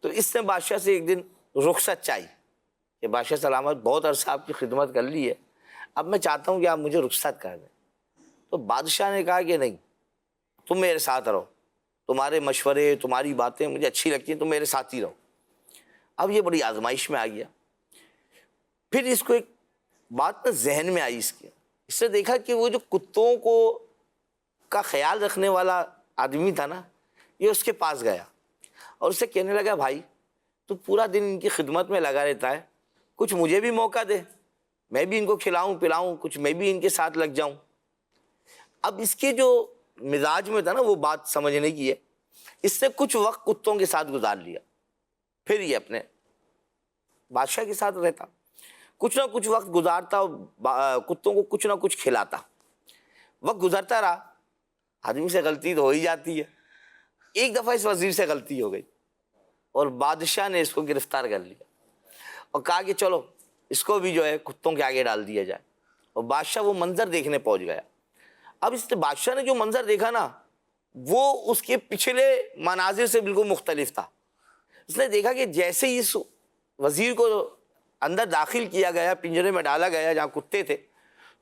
تو اس نے بادشاہ سے ایک دن رخصت چاہی کہ بادشاہ سلامت، بہت عرصہ آپ کی خدمت کر لی ہے، اب میں چاہتا ہوں کہ آپ مجھے رخصت کر دیں۔ تو بادشاہ نے کہا کہ نہیں، تم میرے ساتھ رہو، تمہارے مشورے تمہاری باتیں مجھے اچھی لگتی ہیں، تم میرے ساتھ ہی رہو۔ اب یہ بڑی آزمائش میں آ گیا۔ پھر اس کو ایک بات ذہن میں آئی، اس نے دیکھا کہ وہ جو کتوں کو کا خیال رکھنے والا آدمی تھا نا، یہ اس کے پاس گیا اور اس سے کہنے لگا بھائی تو پورا دن ان کی خدمت میں لگا رہتا ہے، کچھ مجھے بھی موقع دے، میں بھی ان کو کھلاؤں پلاؤں، کچھ میں بھی ان کے ساتھ لگ جاؤں۔ اب اس کے جو مزاج میں تھا نا وہ بات سمجھنے کی ہے، اس نے کچھ وقت کتوں کے ساتھ گزار لیا، پھر یہ اپنے بادشاہ کے ساتھ رہتا، کچھ نہ کچھ وقت گزارتا، کتوں کو کچھ نہ کچھ کھلاتا۔ وقت گزرتا رہا، آدمی سے غلطی تو ہو ہی جاتی ہے۔ ایک دفعہ اس وزیر سے غلطی ہو گئی اور بادشاہ نے اس کو گرفتار کر لیا اور کہا کہ چلو اس کو بھی جو ہے کتوں کے آگے ڈال دیا جائے، اور بادشاہ وہ منظر دیکھنے پہنچ گیا۔ اب اس بادشاہ نے جو منظر دیکھا نا وہ اس کے پچھلے مناظر سے بالکل مختلف تھا۔ اس نے دیکھا کہ جیسے ہی اس وزیر کو اندر داخل کیا گیا، پنجرے میں ڈالا گیا جہاں کتے تھے،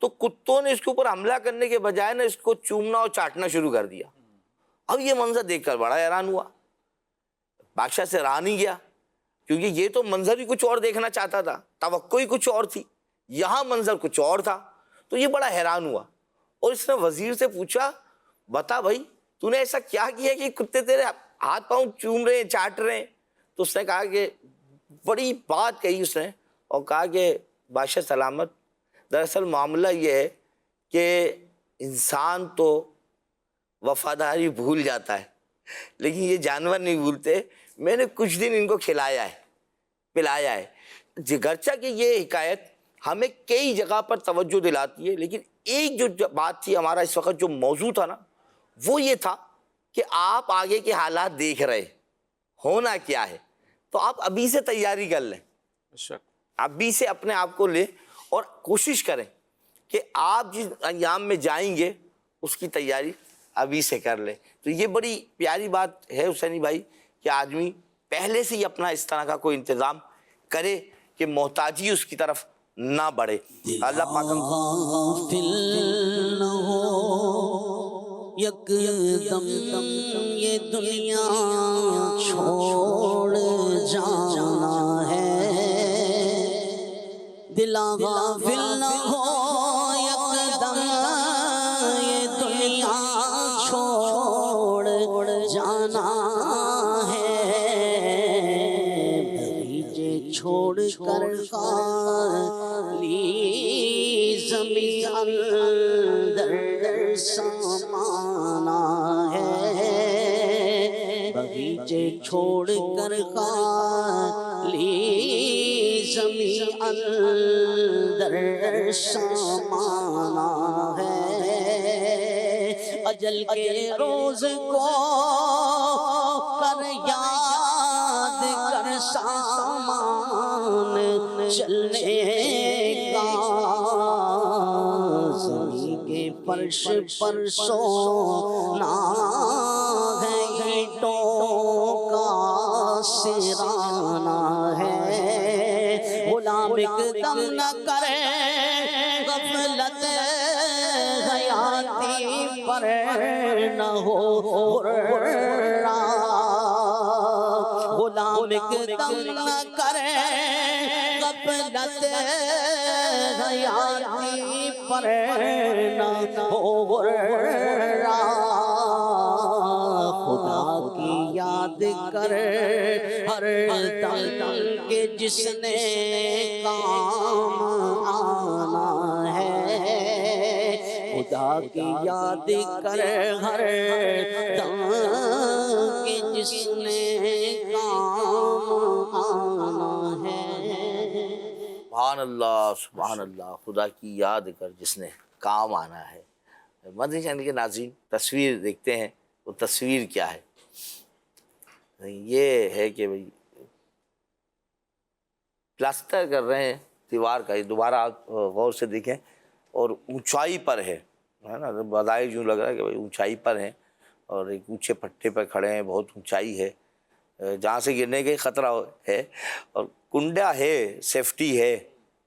تو کتوں نے اس کے اوپر حملہ کرنے کے بجائے نا اس کو چومنا اور چاٹنا شروع کر دیا۔ اب یہ منظر دیکھ کر بڑا حیران ہوا، بادشاہ سے رہا نہیں گیا، کیونکہ یہ تو منظر ہی کچھ اور دیکھنا چاہتا تھا، توقع ہی کچھ اور تھی، یہاں منظر کچھ اور تھا، تو یہ بڑا حیران ہوا اور اس نے وزیر سے پوچھا بتا بھائی تو نے ایسا کیا کیا کہ کتے تیرے ہاتھ پاؤں چوم رہے ہیں چاٹ رہے ہیں؟ تو اس نے کہا کہ بڑی بات کہی اس نے اور کہا کہ بادشاہ سلامت، دراصل معاملہ یہ ہے کہ انسان تو وفاداری بھول جاتا ہے لیکن یہ جانور نہیں بھولتے، میں نے کچھ دن ان کو کھلایا ہے پلایا ہے۔ گرچہ کہ یہ حکایت ہمیں کئی جگہ پر توجہ دلاتی ہے، لیکن ایک جو بات تھی، ہمارا اس وقت جو موضوع تھا نا وہ یہ تھا کہ آپ آگے کے حالات دیکھ رہے ہونا کیا ہے، تو آپ ابھی سے تیاری کر لیں، ابھی سے اپنے آپ کو لیں اور کوشش کریں کہ آپ جس ایام میں جائیں گے اس کی تیاری ابھی سے کر لیں۔ تو یہ بڑی پیاری بات ہے حسینی بھائی کہ آدمی پہلے سے ہی اپنا اس طرح کا کوئی انتظام کرے کہ محتاجی اس کی طرف نہ بڑھے. اللہ پاک غافل نہ ہو یک دم یہ دنیا چھوڑ جانا ہے. دل غافل نہ ہو یک دم یہ دنیا چھوڑ جانا ہے. بغیچے چھوڑ کر خالی زمین اندر سمانا ہے. بغیچے چھوڑ کر خالی زمین اندر سمانا ہے. اجل کے روز کو کر یاد کر سامان چلنے کا. زمین کے فرش پر سونا ہے اینٹوں کا سرانا ہے. غلام اقدم نہ کرے غفلت حیاتی پر نہ ہو غرا. غلام اقدم نہ کرے غفلت حیاتی پر نہ ہو غرا. خدا کی یاد کر ہر دم کے جس نے کام آنا ہے. خدا کی یاد کر ہر دم کے جس نے کام آنا ہے. سبحان اللہ سبحان اللہ. خدا کی یاد کر جس نے کام آنا ہے. مدنی چینل کے ناظرین تصویر دیکھتے ہیں. وہ تصویر کیا ہے؟ یہ ہے کہ بھئی پلاسٹر کر رہے ہیں دیوار کا. یہ دوبارہ آپ غور سے دیکھیں اور اونچائی پر ہے نا. بظاہر یوں لگ رہا ہے کہ بھئی اونچائی پر ہیں اور ایک اونچے پٹھے پر کھڑے ہیں. بہت اونچائی ہے جہاں سے گرنے کا خطرہ ہے. اور کنڈا ہے, سیفٹی ہے,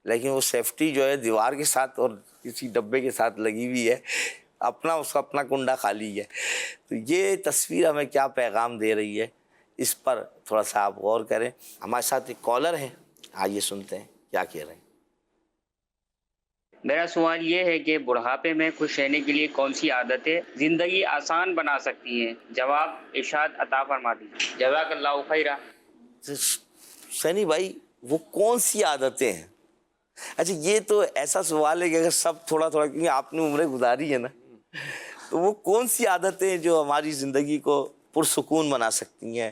لیکن وہ سیفٹی جو ہے دیوار کے ساتھ اور کسی ڈبے کے ساتھ لگی ہوئی ہے. اپنا اس کا اپنا کنڈا خالی ہے. تو یہ تصویر ہمیں کیا پیغام دے رہی ہے اس پر تھوڑا سا آپ غور کریں. ہمارے ساتھ ایک کالر ہیں, آئیے سنتے ہیں کیا کہہ رہے ہیں. میرا سوال یہ ہے کہ بڑھاپے میں خوش رہنے کے لیے کون سی عادتیں زندگی آسان بنا سکتی ہیں؟ جواب ارشاد عطا فرما دیجیے. جزاک اللہ خیرہ. سنی بھائی وہ کون سی عادتیں ہیں؟ اچھا یہ تو ایسا سوال ہے کہ اگر سب تھوڑا تھوڑا, کیونکہ آپ نے عمریں گزاری ہے نا, تو وہ کون سی عادتیں ہیں جو ہماری زندگی کو پرسکون بنا سکتی ہیں,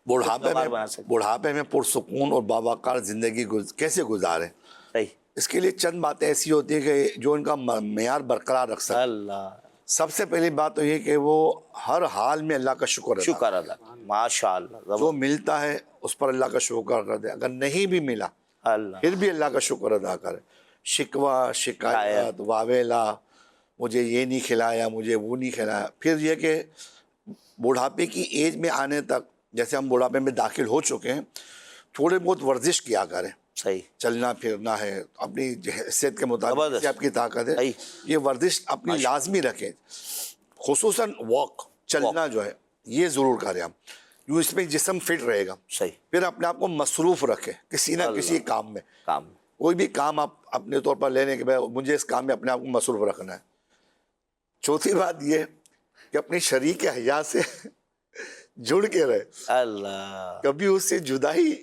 بڑھاپے میں پرسکون اور باوقار زندگی کیسے گزاریں؟ صحیح. اس کے لیے چند باتیں ایسی ہوتی ہیں کہ جو ان کا معیار برقرار رکھ سکتے. اللہ. سب سے پہلی بات تو یہ کہ وہ ہر حال میں اللہ کا شکر ادا. ماشاء اللہ. جو ملتا ہے اس پر اللہ کا شکر کر دے. اگر نہیں بھی ملا اللہ پھر بھی اللہ کا شکر ادا کرے. شکوہ شکایت واویلا, مجھے یہ نہیں کھلایا, مجھے وہ نہیں کھلایا. پھر یہ کہ بڑھاپے کی ایج میں آنے تک, جیسے ہم بڑھاپے میں داخل ہو چکے ہیں, تھوڑے بہت ورزش کیا کریں. صحیح. چلنا پھرنا ہے, اپنی حیثیت کے مطابق آپ کی طاقت ہے, یہ ورزش اپنی لازمی رکھیں. خصوصاً واک, چلنا جو ہے یہ ضرور کریں ہم. یوں اس میں جسم فٹ رہے گا. صحیح. پھر اپنے آپ کو مصروف رکھیں کسی نہ کسی کام میں. کوئی بھی کام آپ اپنے طور پر لینے کے بعد مجھے اس کام میں اپنے آپ کو مصروف رکھنا ہے. چوتھی بات یہ کہ اپنی شریک حیا سے جڑ کے رہے. اللہ. کبھی اس سے جدائی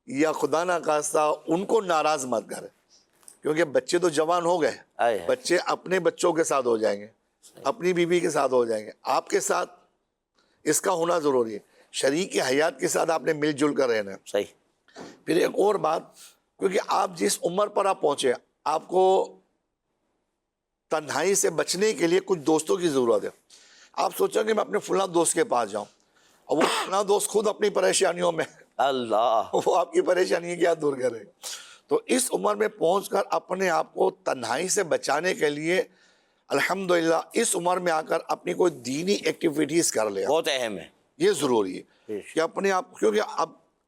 یا خدا نہ خواستہ ان کو ناراض مت کرے, کیونکہ بچے تو جوان ہو گئے, بچے اپنے بچوں کے ساتھ ہو جائیں گے, اپنی بیوی کے ساتھ ہو جائیں گے. آپ کے ساتھ اس کا ہونا ضروری ہے. شریک حیات کے ساتھ آپ نے مل جل کر رہنا ہے. صحیح. پھر ایک اور بات, کیونکہ آپ جس عمر پر آپ پہنچے, آپ کو تنہائی سے بچنے کے لیے کچھ دوستوں کی ضرورت ہے. آپ سوچیں کہ میں اپنے فلاں دوست کے پاس جاؤں, اور وہ فلاں دوست خود اپنی پریشانیوں میں, اللہ, وہ آپ کی پریشانی کیا دور کرے. تو اس عمر میں پہنچ کر اپنے آپ کو تنہائی سے بچانے کے لیے الحمدللہ اس عمر میں آ کر اپنی کوئی دینی ایکٹیویٹیز کر لیا. بہت اہم ہے, یہ ضروری ہے کہ اپنے آپ, کیونکہ اب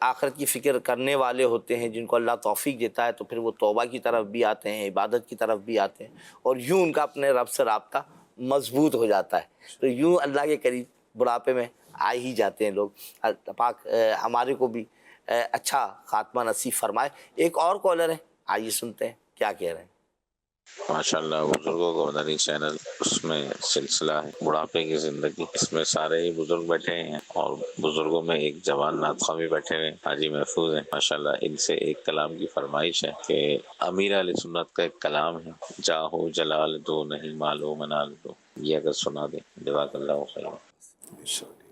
آخرت کی فکر کرنے والے ہوتے ہیں، جن کو اللہ توفیق دیتا ہے، تو پھر وہ توبہ کی طرف بھی آتے ہیں، عبادت کی طرف بھی آتے ہیں، اور یوں ان کا اپنے رب سے رابطہ مضبوط ہو جاتا ہے، تو یوں اللہ کے قریب بڑھاپے میں آ ہی جاتے ہیں لوگ۔ اللہ پاک ہمارے کو بھی اچھا خاتمہ نصیب فرمائے۔ ایک اور کالر ہے، آئیے سنتے ہیں کیا کہہ رہے ہیں۔ ماشاءاللہ، بزرگوں کا مدنی چینل، اس میں سلسلہ ہے بڑھاپے کی زندگی، اس میں سارے ہی بزرگ بیٹھے ہیں، اور بزرگوں میں ایک جوان نعت خواں بھی بیٹھے ہوئے ہیں، حاجی محفوظ ہیں ماشاءاللہ۔ ان سے ایک کلام کی فرمائش ہے کہ امیر علیہ سنت کا ایک کلام ہے، جاہو جلال دو نہیں مالو منال دو، یہ اگر سنا دیں جزاک اللہ خیر۔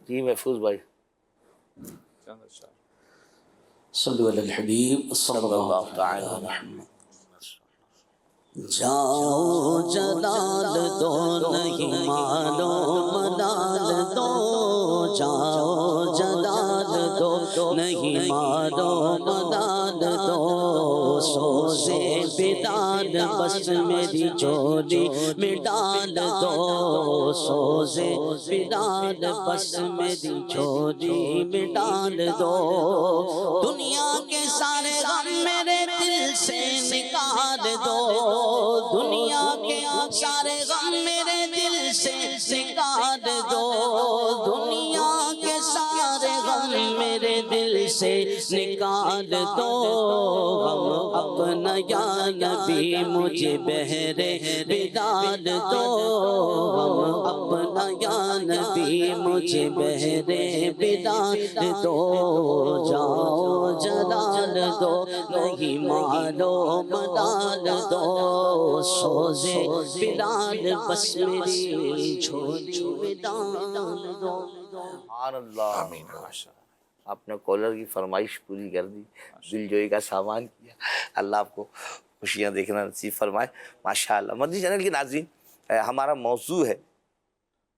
جی محفوظ بھائی۔ صلو علی الحبیب صلی اللہ تعالی علی محمد۔ جاؤ جلال دو نہیں مالو منال دو، جاؤ جلال دو نہیں مالو منال دو، سوزے بلال بس میری جھولی میں ڈال دو، سوزے بلال بس میری جھولی میں ڈال دو، دنیا کے سارے غم میرے دل سے نکال دو، دنیا کے سارے غم میرے دل سے نکال دو، دنیا کے سارے غم میرے دل سے نکال دو، غم اپنا یا نبی مجھے بہرے بلال دو، غم اپنا یا نبی مجھے بہرے بلال دو، جاؤ جلال دو نہیں مالو منال دو، سوزے بلال بس میری جھولی میں ڈال دو۔ سبحان اللہ، آپ نے کالر کی فرمائش پوری کر دی، دل جوئی کا سامان کیا، اللہ آپ کو خوشیاں دیکھنا نصیب فرمائے ماشاءاللہ۔ مدنی چینل کے ناظرین، ہمارا موضوع ہے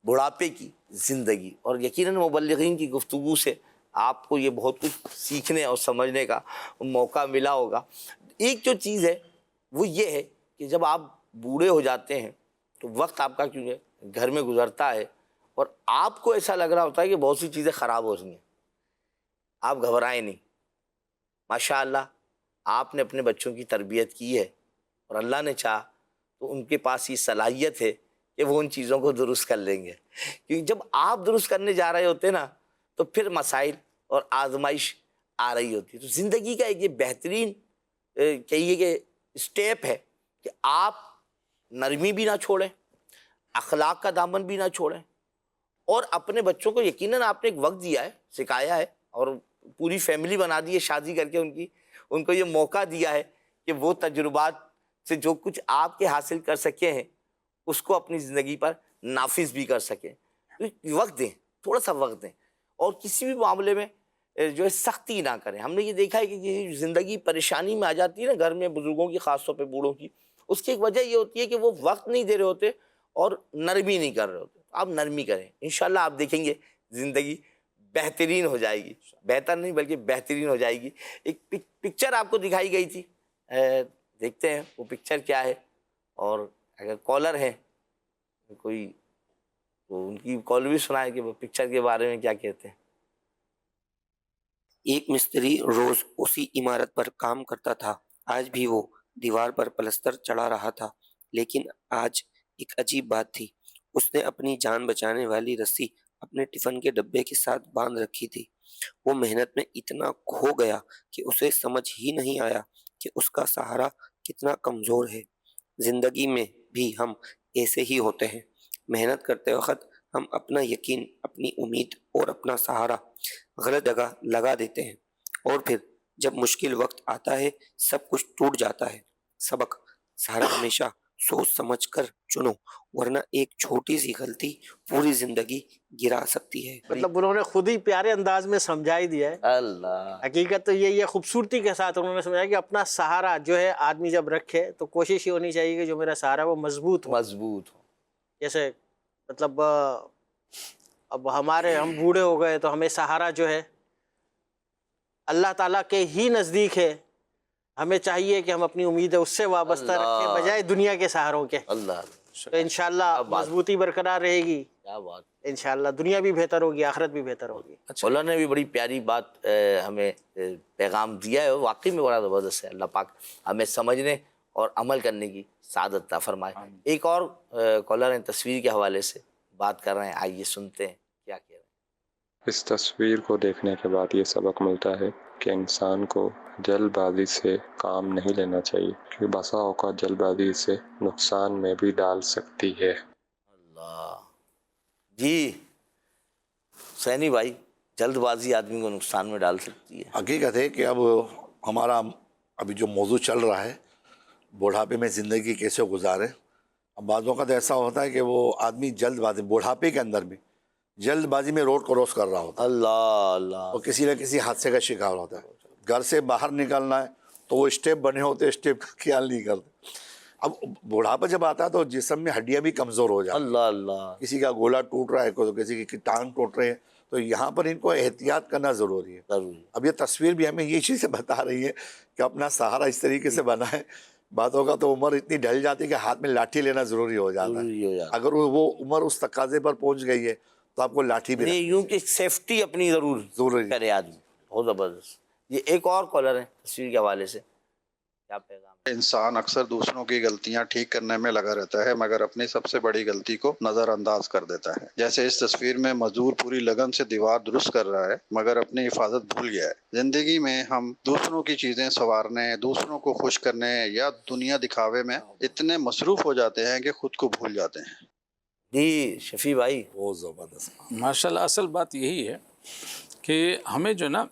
بڑھاپے کی زندگی، اور یقیناً مبلغین کی گفتگو سے آپ کو یہ بہت کچھ سیکھنے اور سمجھنے کا موقع ملا ہوگا۔ ایک جو چیز ہے وہ یہ ہے کہ جب آپ بوڑھے ہو جاتے ہیں تو وقت آپ کا کیونکہ گھر میں گزرتا ہے، اور آپ کو ایسا لگ رہا ہوتا ہے کہ بہت سی چیزیں خراب ہو رہی ہیں، آپ گھبرائیں نہیں، ماشاءاللہ آپ نے اپنے بچوں کی تربیت کی ہے، اور اللہ نے چاہا تو ان کے پاس یہ صلاحیت ہے کہ وہ ان چیزوں کو درست کر لیں گے، کیونکہ جب آپ درست کرنے جا رہے ہوتے نا تو پھر مسائل اور آزمائش آ رہی ہوتی ہے۔ تو زندگی کا ایک یہ بہترین کہیے کہ اسٹیپ ہے کہ آپ نرمی بھی نہ چھوڑیں، اخلاق کا دامن بھی نہ چھوڑیں، اور اپنے بچوں کو یقیناً آپ نے ایک وقت دیا ہے، سکھایا ہے، اور پوری فیملی بنا دی ہے شادی کر کے، ان کو یہ موقع دیا ہے کہ وہ تجربات سے جو کچھ آپ کے حاصل کر سکے ہیں اس کو اپنی زندگی پر نافذ بھی کر سکیں۔ وقت دیں، تھوڑا سا وقت دیں، اور کسی بھی معاملے میں جو ہے سختی نہ کریں۔ ہم نے یہ دیکھا ہے کہ یہ زندگی پریشانی میں آ جاتی ہے نا گھر میں، بزرگوں کی، خاص طور پہ بوڑھوں کی، اس کی ایک وجہ یہ ہوتی ہے کہ وہ وقت نہیں دے رہے ہوتے اور نرمی نہیں کر رہے ہوتے۔ آپ نرمی کریں، انشاءاللہ آپ دیکھیں گے زندگی بہترین ہو جائے گی، بہتر نہیں بلکہ بہترین ہو جائے گی۔ ایک پکچر آپ کو دکھائی گئی تھی، دیکھتے ہیں وہ پکچر کیا ہے، اور اگر کالر ہیں کوئی تو ان کی کال بھی سنائے کہ وہ پکچر کے بارے میں کیا کہتے ہیں۔ ایک مستری روز اسی عمارت پر کام کرتا تھا، آج بھی وہ دیوار پر پلستر چڑھا رہا تھا، لیکن آج ایک عجیب بات تھی، اس نے اپنی جان بچانے والی رسی اپنے ٹفن کے ڈبے کے ساتھ باندھ رکھی تھی۔ وہ محنت میں اتنا کھو گیا کہ اسے سمجھ ہی نہیں آیا کہ اس کا سہارا کتنا کمزور ہے۔ زندگی میں بھی ہم ایسے ہی ہوتے ہیں، محنت کرتے وقت ہم اپنا یقین، اپنی امید اور اپنا سہارا غلط جگہ لگا دیتے ہیں، اور پھر جب مشکل وقت آتا ہے سب کچھ ٹوٹ جاتا ہے۔ سبق: سہارا ہمیشہ سوچ سمجھ کر چنو، ورنہ ایک چھوٹی سی غلطی پوری زندگی گرا سکتی ہے۔ مطلب انہوں نے خود ہی پیارے انداز میں سمجھا ہی دیا ہے۔ اللہ، حقیقت تو یہ خوبصورتی کے ساتھ انہوں نے سمجھایا کہ اپنا سہارا جو ہے آدمی جب رکھے تو کوشش ہی ہونی چاہیے کہ جو میرا سہارا وہ مضبوط ہو۔ جیسے مطلب اب ہم بوڑھے ہو گئے تو ہمیں سہارا جو ہے اللہ تعالیٰ کے ہی نزدیک ہے، ہمیں چاہیے کہ ہم اپنی امید اس سے وابستہ رکھیں بجائے دنیا کے سہاروں کے۔ اللہ تو انشاءاللہ مضبوطی برقرار رہے گی، کیا بات، انشاءاللہ دنیا بھی بہتر ہوگی، آخرت بھی بہتر ہوگی۔ مولانا نے بھی بڑی پیاری بات ہمیں پیغام دیا ہے، واقعی میں بڑا زبردست ہے۔ اللہ پاک ہمیں سمجھنے اور عمل کرنے کی سعادت عطا فرمائے۔ ایک اور کالر ہیں تصویر کے حوالے سے بات کر رہے ہیں، آئیے سنتے ہیں کیا کہہ رہے ہیں۔ اس تصویر کو دیکھنے کے بعد یہ سبق ملتا ہے کہ انسان کو جلد بازی سے کام نہیں لینا چاہیے، کیونکہ بسا اوقات جلد بازی سے نقصان میں بھی ڈال سکتی ہے۔ اللہ جی حسینی بھائی، جلد بازی آدمی کو نقصان میں ڈال سکتی ہے۔ حقیقت ہے کہ اب ہمارا ابھی جو موضوع چل رہا ہے بڑھاپے میں زندگی کیسے گزارے، اب بعض اوقات ایسا ہوتا ہے کہ وہ آدمی جلد بازی، بڑھاپے کے اندر بھی جلد بازی میں روڈ کراس کر رہا ہوتا ہے، اللہ اللہ، تو کسی نہ کسی حادثے کا شکار ہوتا ہے۔ گھر سے باہر نکلنا ہے تو وہ اسٹیپ بنے ہوتے، اسٹیپ کا خیال نہیں کرتے۔ اب بڑھاپا جب آتا ہے تو جسم میں ہڈیاں بھی کمزور ہو جاتی ہیں، اللہ اللہ، کی کسی کا گولا ٹوٹ رہا ہے، کسی کی ٹانگ ٹوٹ رہی ہے، تو یہاں پر ان کو احتیاط کرنا ضروری ہے۔ ضروری۔ اب یہ تصویر بھی ہمیں یہ چیزیں بتا رہی ہے کہ اپنا سہارا اس طریقے سے بنائیں۔ باتوں کا تو عمر اتنی ڈھل جاتی ہے کہ ہاتھ میں لاٹھی لینا ضروری ہو جاتا ہے۔ اگر وہ عمر اس تقاضے پر پہنچ گئی ہے تو آپ کو لاٹھی بھی یوں کہ سیفٹی اپنی ضرور کرے آدمی، بہت زبردست۔ یہ ایک اور کالر ہے تصویر کے حوالے سے، کیا پیغام؟ انسان اکثر دوسروں کی غلطیاں ٹھیک کرنے میں لگا رہتا ہے مگر اپنی سب سے بڑی غلطی کو نظر انداز کر دیتا ہے۔ جیسے اس تصویر میں مزدور پوری لگن سے دیوار درست کر رہا ہے مگر اپنی حفاظت بھول گیا ہے۔ زندگی میں ہم دوسروں کی چیزیں سنوارنے، دوسروں کو خوش کرنے یا دنیا دکھاوے میں اتنے مصروف ہو جاتے ہیں کہ خود کو بھول جاتے ہیں۔ جی شفیع بھائی، بہت زبردست ماشاءاللہ، اصل بات یہی ہے کہ ہمیں جو نا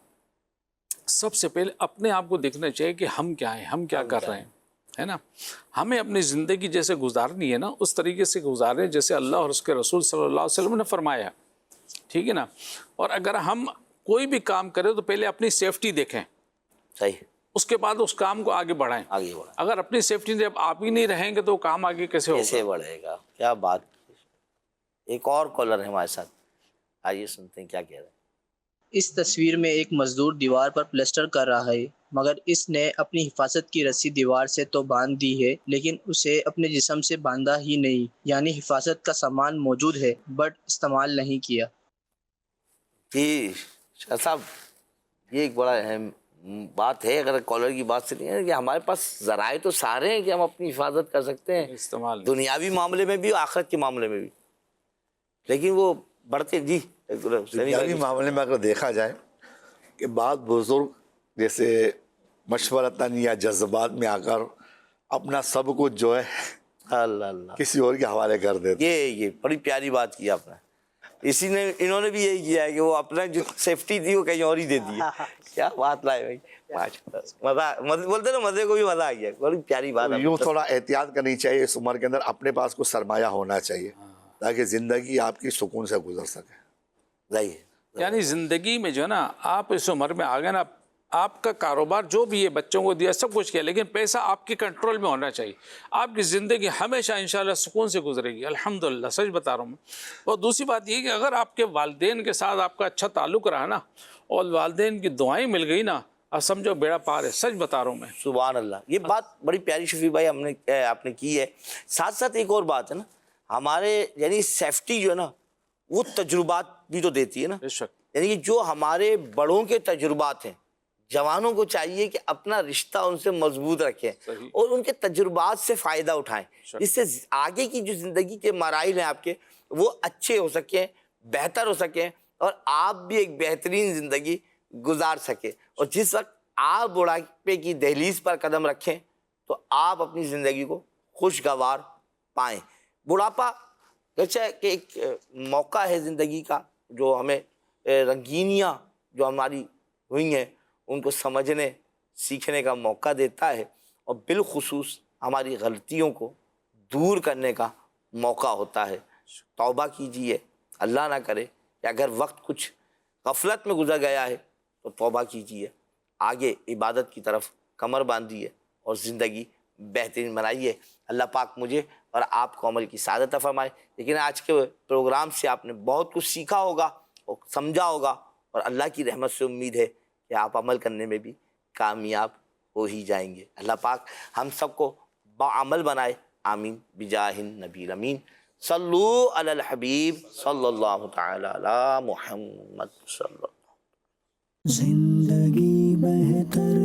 سب سے پہلے اپنے آپ کو دیکھنا چاہیے کہ ہم کیا ہیں، ہم کیا کر رہے ہیں، ہے نا۔ ہمیں اپنی زندگی جیسے گزارنی ہے نا اس طریقے سے گزاریں جیسے اللہ اور اس کے رسول صلی اللہ علیہ وسلم نے فرمایا، ٹھیک ہے نا۔ اور اگر ہم کوئی بھی کام کریں تو پہلے اپنی سیفٹی دیکھیں، صحیح، اس کے بعد اس کام کو آگے بڑھائیں۔ اگر اپنی سیفٹی جب آپ ہی نہیں رہیں گے تو کام آگے کیسے ہوگا، کیسے بڑھے گا؟ کیا بات۔ ایک اور کالر ہے ہمارے ساتھ، آئیے سنتے ہیں کیا کہہ رہے ہیں۔ اس تصویر میں ایک مزدور دیوار پر پلسٹر کر رہا ہے مگر اس نے اپنی حفاظت کی رسی دیوار سے تو باندھ دی ہے لیکن اسے اپنے جسم سے باندھا ہی نہیں، یعنی حفاظت کا سامان موجود ہے بٹ استعمال نہیں کیا۔ جی شاہ صاحب، یہ ایک بڑا اہم بات ہے، اگر کالر کی بات سے نہیں ہے کہ ہمارے پاس ذرائع تو سارے ہیں کہ ہم اپنی حفاظت کر سکتے ہیں، استعمال دنیاوی معاملے میں بھی آخرت کے معاملے میں بھی، لیکن وہ بڑھتے۔ جی دنیاوی معاملے میں اگر دیکھا جائے کہ بعض بزرگ جیسے مشورتاً یا جذبات میں آ کر اپنا سب کچھ جو ہے اللہ اللہ کسی اور کے حوالے کر دیتے۔ یہ بڑی پیاری بات کی آپ نے، انہوں نے بھی یہی کیا ہے کہ وہ اپنا جو سیفٹی تھی وہ کہیں اور ہی دے دی ہے۔ کیا بات لائے بھائی، مزہ بولتے نا، مزے کو بھی مزہ آ گیا، بڑی پیاری بات۔ یوں تھوڑا احتیاط کرنی چاہیے اس عمر کے اندر، اپنے پاس کچھ سرمایہ ہونا چاہیے تاکہ زندگی آپ کی سکون سے گزر سکے۔ یعنی زندگی میں جو ہے نا آپ اس عمر میں آ گئے نا، آپ کا کاروبار جو بھی ہے بچوں کو دیا سب کچھ کیا، لیکن پیسہ آپ کے کنٹرول میں ہونا چاہیے، آپ کی زندگی ہمیشہ انشاءاللہ سکون سے گزرے گی، الحمدللہ، سچ بتا رہا ہوں میں۔ اور دوسری بات یہ کہ اگر آپ کے والدین کے ساتھ آپ کا اچھا تعلق رہا نا اور والدین کی دعائیں مل گئی نا، اب سمجھو بیڑا پار ہے، سچ بتا رہا ہوں میں۔ سبحان اللہ، یہ بات بڑی پیاری شفیع بھائی آپ نے کی ہے۔ ساتھ ساتھ ایک اور بات ہے نا، ہمارے یعنی سیفٹی جو ہے نا وہ تجربات بھی تو دیتی ہے نا، یعنی کہ جو ہمارے بڑوں کے تجربات ہیں، جوانوں کو چاہیے کہ اپنا رشتہ ان سے مضبوط رکھیں اور ان کے تجربات سے فائدہ اٹھائیں، جس سے آگے کی جو زندگی کے مراحل ہیں آپ کے وہ اچھے ہو سکیں، بہتر ہو سکیں اور آپ بھی ایک بہترین زندگی گزار سکیں۔ اور جس وقت آپ بڑھاپے کی دہلیز پر قدم رکھیں تو آپ اپنی زندگی کو خوشگوار پائیں۔ بڑھاپا اچھا کہ ایک موقع ہے زندگی کا جو ہمیں رنگینیاں جو ہماری ہوئی ہیں ان کو سمجھنے سیکھنے کا موقع دیتا ہے، اور بالخصوص ہماری غلطیوں کو دور کرنے کا موقع ہوتا ہے۔ توبہ کیجیے، اللہ نہ کرے کہ اگر وقت کچھ غفلت میں گزر گیا ہے تو توبہ کیجیے، آگے عبادت کی طرف کمر باندھیے اور زندگی بہترین بنائیے۔ اللہ پاک مجھے اور آپ کو عمل کی سعادت عطا فرمائے۔ لیکن آج کے پروگرام سے آپ نے بہت کچھ سیکھا ہوگا اور سمجھا ہوگا، اور اللہ کی رحمت سے امید ہے کہ آپ عمل کرنے میں بھی کامیاب ہو ہی جائیں گے۔ اللہ پاک ہم سب کو باعمل بنائے، آمین بجاہ النبی الامین صلو علی الحبیب صلی اللہ تعالی علی محمد صلی اللہ. زندگی بہتر